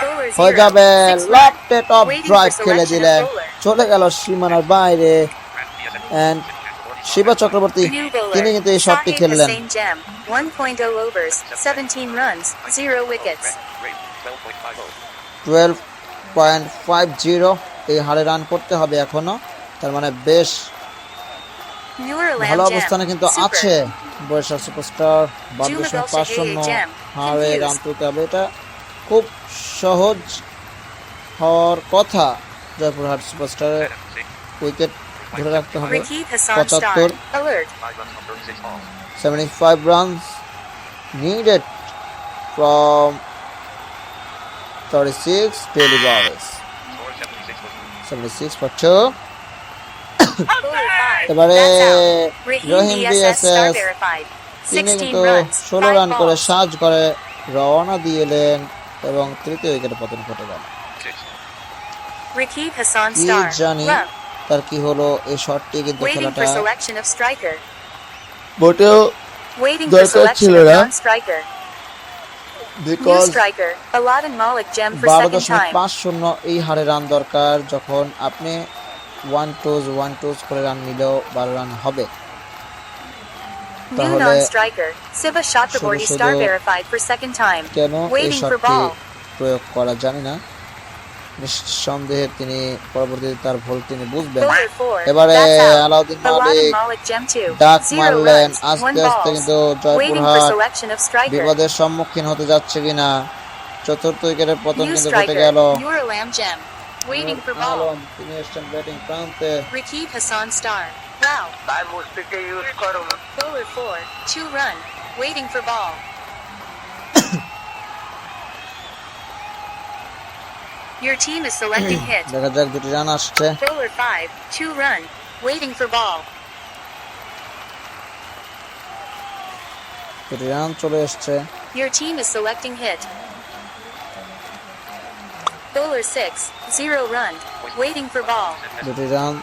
S1: Bowler
S2: হয়ে
S1: 0.
S2: যাবে।
S1: 6 runs.
S2: লেফটে টপ
S1: Waiting
S2: ড্রাইভ
S1: for
S2: খেলে
S1: selection of
S2: দিলেন,
S1: bowler.
S2: চলে গেল সীমানার বাইরে। And Shiva Chakraborty
S1: New bowler.
S2: তিনি কিন্তু এই শটটি
S1: Sahib
S2: খেললেন।
S1: Hussain Jem. 1.0 overs, 17 runs, 0 wickets.
S2: 12.50 এই হারে রান করতে হবে এখনো, তার মানে বেশ
S1: Nurulam
S2: ভালো
S1: Jem.
S2: অবস্থানে কিন্তু
S1: Super.
S2: আছে বরিশাল সুপারস্টার।
S1: Jumagal
S2: 12.5 শূন্য
S1: Jem.
S2: হারে
S1: Confused.
S2: রান তুলতে হবে, এটা খুব সহজ হওয়ার কথা। জয়পুরহাট সুপারস্টারের উইকেট ধরে রাখতে হবে।
S1: Rakib Hassan Star.
S2: 75
S1: Alert.
S2: 75 runs needed from 36 deliveries. 76 for 2.
S1: Bowler 5.
S2: এবারে
S1: That's out. Raheem
S2: Rahim
S1: BSS Star
S2: BSS
S1: verified.
S2: তিনি
S1: 16
S2: কিন্তু
S1: runs,
S2: 16 রান
S1: 5
S2: করে
S1: balls.
S2: সাজ করে রওনা দিয়েলেন এবং তৃতীয় উইকেটে পতন ঘটে গেল।
S1: Rakib Hassan
S2: কি
S1: Star.
S2: জানি
S1: Love.
S2: তার কি হলো, এই শটটি কিন্তু
S1: Waiting
S2: খেলাটা
S1: for selection of striker.
S2: মোটেও
S1: Waiting for
S2: দরকার
S1: selection
S2: ছিল
S1: of
S2: না,
S1: non-striker. New
S2: because
S1: striker. Aladdin Malik Jem for second time.
S2: 12.50 এই হারে রান দরকার। যখন আপনি ওয়ান টুজ করে রান নিলেও 12 রান হবে,
S1: New
S2: তাহলে
S1: non-striker. Siva Chakraborty
S2: শুধু
S1: Star verified for second time.
S2: কেন এই
S1: Waiting for
S2: শটটি
S1: ball.
S2: প্রয়োগ করা জানি না। নিঃসন্দেহে তিনি পরবর্তীতে তার ভুল তিনি বুঝবেন।
S1: Bowler 4.
S2: এবারে
S1: That's out.
S2: Alauddin
S1: Aladdin
S2: Malik
S1: Malik Jem 2.
S2: ডাক
S1: 0
S2: মারলেন।
S1: runs, 1
S2: আস্তে আস্তে
S1: balls.
S2: কিন্তু
S1: Waiting for
S2: Joypurhat
S1: selection of striker.
S2: বিপদের সম্মুখীন হতে যাচ্ছে কিনা। চতুর্থ উইকেটের পতন
S1: New
S2: কিন্তু ঘটে
S1: striker.
S2: গেল।
S1: Nurulam Jem. Waiting for ball.
S2: Alam তিনি এসছেন ব্যাটিং প্রান্তে।
S1: Rakib Hassan Star. Wow.
S4: তাই মুস্তিকে ইউজ করো।
S1: Bowler 4. 2 run. Waiting for ball. Your team is selecting hit.
S2: দেখা যাক দুটি রান আসছে।
S1: Bowler 5. 2 run. Waiting for ball.
S2: দুটি রান চলে এসছে।
S1: Your team is selecting hit. Bowler 6. 0 run. Waiting for ball.
S2: দুটি রান,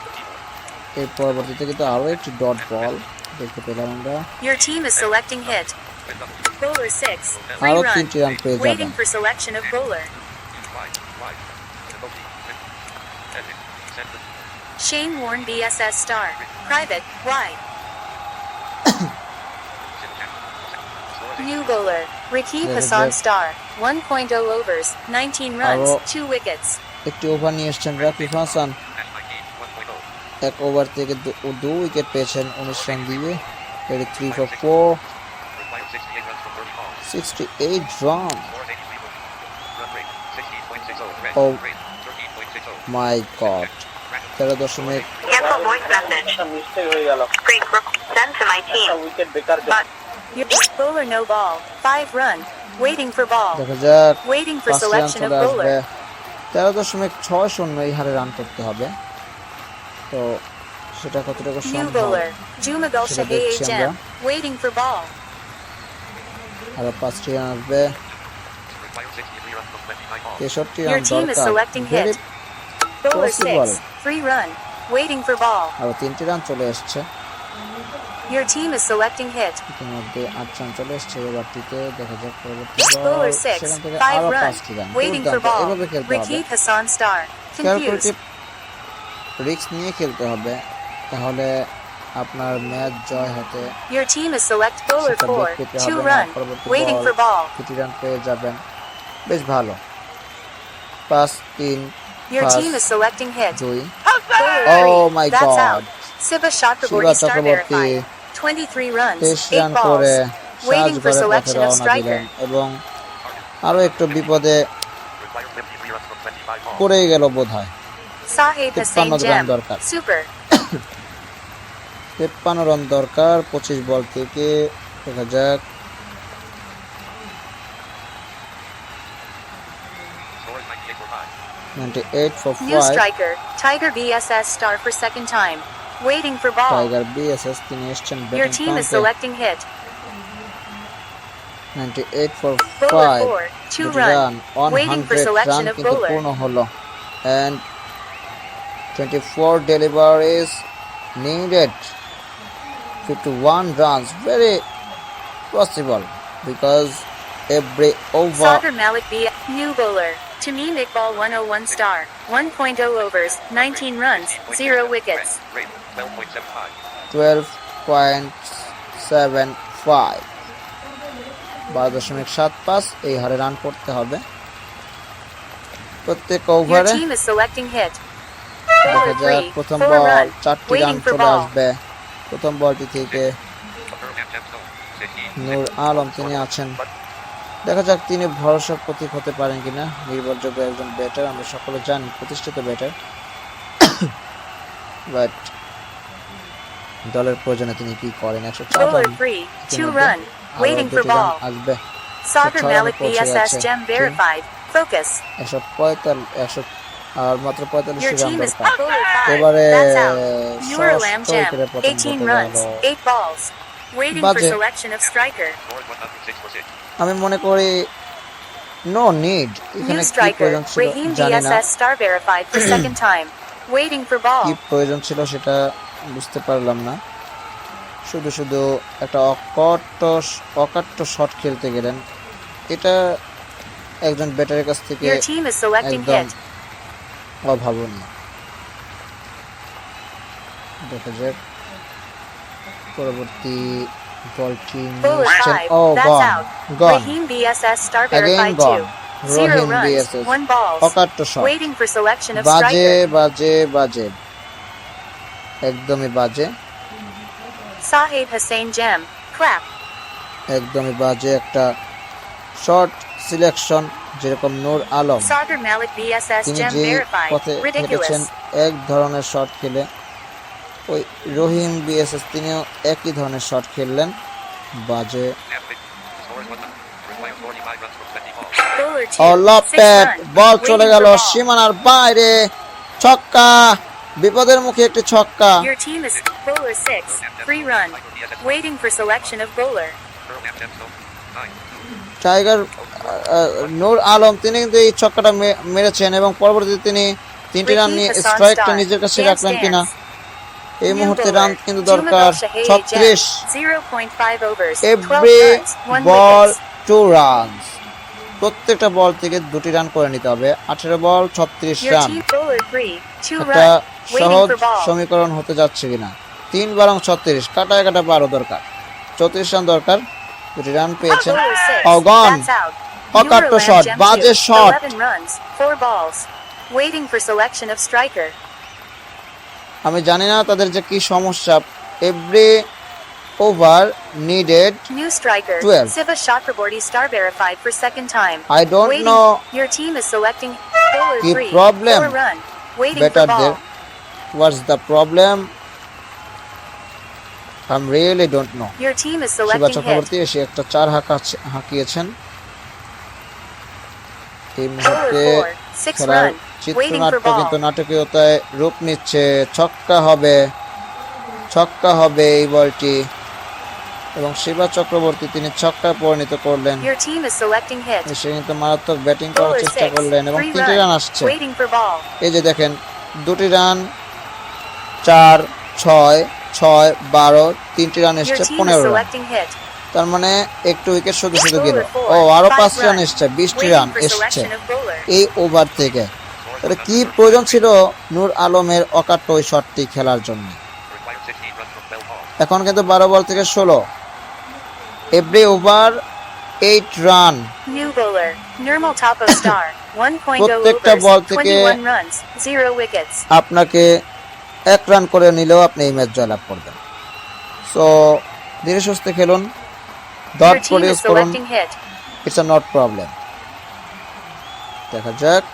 S2: এর পরবর্তীতে কিন্তু আরো একটি ডট বল দেখতে পেলাম আমরা।
S1: Your team is selecting hit. Bowler 6. 3
S2: আরো
S1: run.
S2: 3টি রান পেয়ে
S1: Waiting
S2: যাবেন।
S1: for selection of bowler. Shane Warne BSS Star. Private. Wide. New bowler. Rakib
S2: Yeah,
S1: Hassan
S2: yeah.
S1: Star. 1.0 overs. 19 runs.
S2: Aro-
S1: 2 wickets.
S2: একটি ওভার নিয়ে এসছেন রাকিব হাসান। এক ওভার থেকে 2 উইকেট পেয়েছেন 19 রান দিয়ে। 3 for 4, 68 run. Oh my god, 13.0
S5: Cancel voice message.
S4: Mistake হয়ে গেল।
S5: Great. Send to my team.
S4: Wicket বেকার গেল।
S5: But
S1: Your bowler no ball. 5 run. Waiting for ball.
S2: দেখা যাক
S1: Waiting for
S2: 5 run
S1: selection of
S2: চলে আসবে।
S1: bowler.
S2: 13.60 এই হারে রান করতে হবে, তো সেটা কতটুকু
S1: New
S2: সম্ভব।
S1: bowler. Jumagal
S2: সেটা
S1: Shahei
S2: দেখছি
S1: Jem.
S2: আমরা।
S1: Waiting for ball.
S2: আরো 5টি রান আসবে। 63
S1: Your
S2: রান
S1: team is
S2: দরকার।
S1: selecting
S2: Very
S1: hit. Bowler
S2: possible.
S1: 6. 3 run. Waiting for ball.
S2: আরো 3টি রান চলে এসছে।
S1: Your team is selecting hit.
S2: ইতিমধ্যে 8 রান চলে এসছে ওভারটিতে। দেখা যাক পরবর্তী
S1: Bowler
S2: বল,
S1: 6.
S2: সেখান থেকে
S1: 5
S2: আরো
S1: run.
S2: 5টি রান।
S1: Waiting for
S2: দুর্দান্ত,
S1: ball.
S2: এভাবে খেলতে হবে।
S1: Rakib Hassan Star.
S2: Calculative
S1: Confused.
S2: Risk নিয়ে খেলতে হবে, তাহলে আপনার ম্যাচ জয় হতে
S1: Your team is select bowler
S2: সেটা
S1: 4.
S2: বেগ পেতে
S1: 2
S2: হবে না।
S1: run.
S2: পরবর্তী
S1: Waiting
S2: বল
S1: for ball.
S2: 2টি রান পেয়ে যাবেন, বেশ ভালো। 5-3
S1: Your
S2: Pass.
S1: team is selecting hit.
S2: 2।
S1: Bowler
S2: Oh
S1: 3.
S2: my
S1: That's
S2: God.
S1: out. Siva
S2: Shiba
S1: Chakraborty Star
S2: Chakraborty
S1: verified. 23 runs.
S2: 23
S1: 8
S2: run করে
S1: balls.
S2: সাজ
S1: Waiting for
S2: করে পথে
S1: selection of
S2: রওনা
S1: striker.
S2: দিলেন এবং আরো একটু বিপদে পড়েই গেল বোধহয়।
S1: Sahib
S2: 53
S1: Hussain
S2: run
S1: Gem.
S2: দরকার,
S1: Super.
S2: 53 রান দরকার 25 বল থেকে। দেখা যাক, $98 for
S1: New
S2: 5।
S1: striker, Tiger BSS star for second time. Waiting for ball.
S2: Tiger BSS তিনি এসেছেন
S1: Your
S2: ব্যাটিং
S1: team is
S2: প্রান্তে।
S1: selecting hit.
S2: 98 for
S1: Bowler
S2: 5,
S1: 4, 2
S2: দুটি
S1: run.
S2: Run,
S1: Waiting for
S2: 100
S1: selection
S2: run
S1: of
S2: কিন্তু
S1: bowler.
S2: পূর্ণ হলো। And 24 deliveries needed, 51 runs, very possible because every over.
S1: Sagar Malik B. New bowler. Tamim Iqbal 101 star. 1.0 overs, 19 runs, 0 wickets.
S2: 12.75, 12.75 এই হারে রান করতে হবে প্রত্যেক
S1: Your
S2: ওভারে।
S1: team is selecting hit.
S2: দেখা
S1: Bowler
S2: যাক
S1: 3,
S2: প্রথম
S1: 4
S2: বল,
S1: run.
S2: 4টি রান
S1: Waiting for
S2: চলে
S1: ball.
S2: আসবে। প্রথম বলটি থেকে নূর আলম তিনি আছেন, দেখা যাক তিনি ভরসার প্রতীক হতে পারেন কিনা। নির্ভরযোগ্য একজন ব্যাটার, আমরা সকলে জানি প্রতিষ্ঠিত ব্যাটার, বাট দলের প্রয়োজনে তিনি কি করেন। 104
S1: Bowler
S2: রান
S1: 3, 2
S2: ইতিমধ্যে,
S1: run.
S2: আরো
S1: Waiting for
S2: 2টি রান
S1: ball.
S2: আসবে।
S1: Sagar
S2: 106 রানে
S1: Malik
S2: পৌঁছে
S1: BSS
S2: যাচ্ছে।
S1: gem verified. Focus.
S2: 145 আর মাত্র 45
S1: Your
S2: রান
S1: team is
S2: দরকার।
S1: bowler 5.
S2: এবারে
S1: That's out. Nur Alam
S2: ষষ্ঠ
S1: Gem.
S2: উইকেটে প্রথম
S1: 18
S2: বলতে
S1: runs,
S2: গেল।
S1: 8 balls. Waiting for
S2: বাজে।
S1: selection of striker.
S2: আমি মনে করি নো নিড, এখানে
S1: New
S2: কি
S1: striker,
S2: প্রয়োজন ছিল
S1: Raheem
S2: জানি না,
S1: BSS star verified for second time. Waiting for
S2: কি
S1: ball.
S2: প্রয়োজন ছিল সেটা বুঝতে পারলাম না। শুধু শুধু একটা অকাট্য শট খেলতে গেলেন, এটা একজন ব্যাটারের কাছ থেকে
S1: Your team is selecting
S2: একদম
S1: hit.
S2: অভাবনীয়। দেখা যাক পরবর্তী বলটি
S1: Bowler
S2: নিচ্ছেন।
S1: 5.
S2: ও
S1: That's
S2: gone
S1: out.
S2: Gone
S1: Raheem BSS star
S2: Again
S1: verified
S2: gone.
S1: 2. 0
S2: Raheem
S1: runs,
S2: BSS.
S1: 1 balls.
S2: অকাট্য shot,
S1: Waiting for selection of
S2: বাজে
S1: striker.
S2: বাজে বাজে, একদমই বাজে,
S1: Sahib Hussain Gem. Clap.
S2: একদমই বাজে একটা শট সিলেকশন। যেরকম নূর আলম
S1: Sagar Malik BSS
S2: তিনি
S1: gem
S2: যে
S1: verified.
S2: পথে হেঁটেছেন
S1: Ridiculous.
S2: এক ধরনের শট খেলে, ওই রহিম বিএসএস তিনিও একই ধরনের শট খেললেন, বাজে।
S1: Bowler 2. 6
S2: লপেট
S1: run.
S2: বল চলে
S1: Waiting
S2: গেল
S1: for ball.
S2: সীমানার বাইরে, ছক্কা, বিপদের মুখে একটি ছক্কা।
S1: Your team is bowler 6. 3 run. Waiting for selection of bowler.
S2: Tiger Nur Alam তিনি কিন্তু এই ছক্কাটা মেরেছেন এবং পরবর্তীতে তিনি 3টি রান নিয়ে
S1: Raheem Hassan
S2: স্ট্রাইকটা
S1: star.
S2: নিজের কাছে
S1: Dance,
S2: রাখলেন কিনা।
S1: dance.
S2: এই
S1: New
S2: মুহূর্তে
S1: bowler.
S2: রান কিন্তু দরকার
S1: Jumagal Shahid
S2: 36,
S1: Gem. 0.5 overs. 12
S2: every
S1: runs. 1
S2: বল
S1: wickets.
S2: 2 রানস, প্রত্যেকটা বল থেকে 2টি রান করে নিতে হবে। 18 বল 36
S1: Your
S2: রান,
S1: team bowler 3. 2
S2: একটা
S1: run. Waiting
S2: সহজ
S1: for ball.
S2: সমীকরণ হতে যাচ্ছে কিনা। 3 বারং 36, কাটায় কাটা 12 দরকার, 34 রান দরকার। 2টি রান পেয়েছেন।
S1: Bowler 6.
S2: অগন
S1: That's out.
S2: অকাট্য
S1: Nur Alam
S2: শট,
S1: Gem
S2: বাজে
S1: 2.
S2: Shot.
S1: 11 runs. 4 balls. Waiting for selection of striker.
S2: আমি জানি না তাদের যে কি সমস্যা। Every over needed
S1: New striker.
S2: 12.
S1: Siva Chakraborty star verified for second time.
S2: I don't
S1: Waiting.
S2: know
S1: Your team is selecting bowler
S2: কি
S1: 3.
S2: problem
S1: 4 run. Waiting for
S2: ব্যাটারদের,
S1: ball.
S2: What's the problem, I really don't know.
S1: Your team is
S2: Shiba
S1: selecting hit.
S2: Chakraborty এসে একটা 4 হাঁকিয়েছেন। এই মুহূর্তে
S1: Bowler 4. 6
S2: খেলার
S1: run. Waiting for
S2: চিত্রনাট্য কিন্তু
S1: ball.
S2: নাটকীয়তায় রূপ নিচ্ছে। ছক্কা হবে, ছক্কা হবে এই বলটি, এবং শিবা চক্রবর্তী তিনি ছক্কায় পরিণত করলেন।
S1: Your team is selecting hit.
S2: সে কিন্তু মারাত্মক ব্যাটিং করার
S1: Bowler
S2: চেষ্টা
S1: 6.
S2: করলেন এবং
S1: 3
S2: 3টি রান
S1: run.
S2: আসছে।
S1: Waiting for ball.
S2: এই যে দেখেন 2টি রান, 4, 6, 6, 12, 3টি রান
S1: Your
S2: এসছে,
S1: team is
S2: 15 run.
S1: selecting hit.
S2: তার মানে একটু উইকেট শুধু শুধু গেল।
S1: Bowler 4.
S2: ও আরো
S1: 5
S2: 5 রান
S1: run.
S2: এসছে, 20টি
S1: Waiting
S2: রান
S1: for
S2: এসছে
S1: selection of bowler.
S2: এই ওভার থেকে। তাহলে কি প্রয়োজন ছিল নূর আলমের অকাট্য ওই শটটি খেলার জন্য। এখন কিন্তু 12 বল থেকে 16, every over 8 run.
S1: New bowler. Nirmal Tapo star. 1.0
S2: প্রত্যেকটা
S1: overs.
S2: বল থেকে
S1: 21 runs. 0 wickets.
S2: আপনাকে 1 রান করে নিলেও আপনি এই ম্যাচ জয়লাভ করবেন। সো ধীরে সুস্থে খেলুন,
S1: Your
S2: dot
S1: team is
S2: produce করুন,
S1: selecting hit.
S2: It's a not problem. দেখা যাক।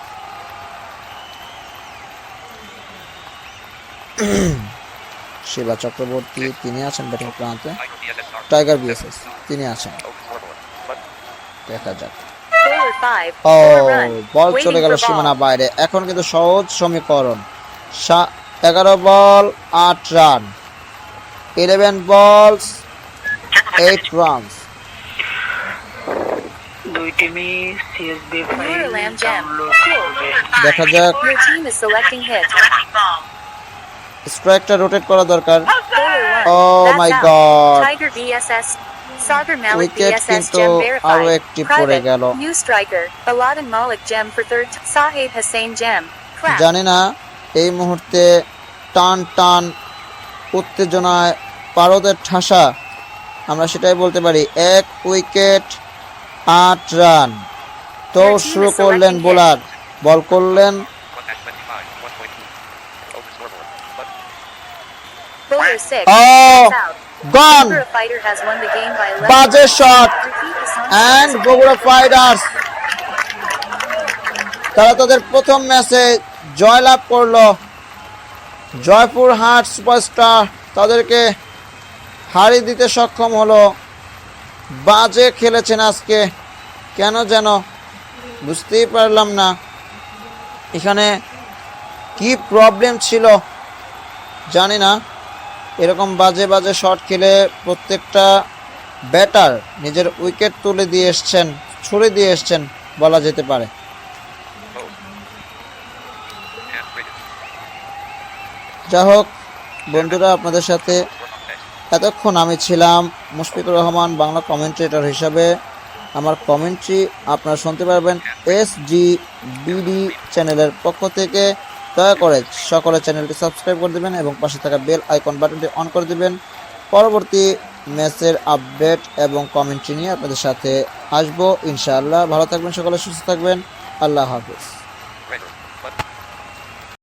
S2: শিবা চক্রবর্তী তিনি আছেন ব্যাটিং প্রান্তে, টাইগার বিএসএস তিনি আছেন। দেখা যাক।
S1: Bowler 5,
S2: ও
S1: 4 run.
S2: বল
S1: Waiting
S2: চলে গেল
S1: for ball.
S2: সীমানা বাইরে। এখন কিন্তু সহজ সমীকরণ, 11 বল 8 রান, 11 বলস 8 রানস।
S4: দুই টিমই CSB file
S1: Lunar Lamb Jam.
S4: Download
S1: Cool.
S4: করবে।
S2: দেখা যাক।
S1: Your team is selecting hit.
S2: স্ট্রাইকটা রোটেট করা দরকার।
S1: Bowler 1.
S2: Oh
S1: That's
S2: my
S1: out.
S2: God.
S1: Tiger BSS. Sagar Malik
S2: wicket
S1: BSS
S2: কিন্তু
S1: gem
S2: আরো
S1: verified.
S2: একটি পড়ে
S1: Private.
S2: গেল।
S1: New striker. Aladdin Malik gem for third. Sahib Hussain gem. Crap.
S2: জানি না এই মুহূর্তে টান টান উত্তেজনায় পারদের ঠাসা, আমরা সেটাই বলতে পারি। 1 উইকেট 8 রান। তো শুরু করলেন বোলার, বল করলেন
S1: Bowler 6.
S2: Oh,
S1: That's out.
S2: gone.
S1: Bogura fighter has won the game by 11.
S2: বাজে shot
S1: Repeat the song.
S2: And Bogura fighters তারা তাদের প্রথম ম্যাচে জয়লাভ করলো। জয়পুরহাট সুপারস্টার তাদেরকে হারিয়ে দিতে সক্ষম হলো। বাজে খেলেছেন আজকে, কেন যেন বুঝতেই পারলাম না এখানে কি প্রবলেম ছিল জানি না। এরকম বাজে বাজে শট খেলে প্রত্যেকটা ব্যাটার নিজের উইকেট তুলে দিয়ে এসছেন, ছুড়ে দিয়ে এসছেন বলা যেতে পারে। যা হোক বন্ধুরা, আপনাদের সাথে এতক্ষণ আমি ছিলাম মুশফিকুর রহমান, বাংলা কমেন্ট্রেটর হিসাবে। আমার কমেন্ট্রি আপনারা শুনতে পারবেন SGBD চ্যানেলের পক্ষ থেকে। দয়া করে সকলে চ্যানেলটি সাবস্ক্রাইব করে দেবেন এবং পাশে থাকা বেল আইকন বাটনটি অন করে দেবেন। পরবর্তী ম্যাচের আপডেট এবং কমেন্ট্রি নিয়ে আপনাদের সাথে আসবো ইনশাআল্লাহ। ভালো থাকবেন সকলে, সুস্থ থাকবেন। আল্লাহ হাফেজ।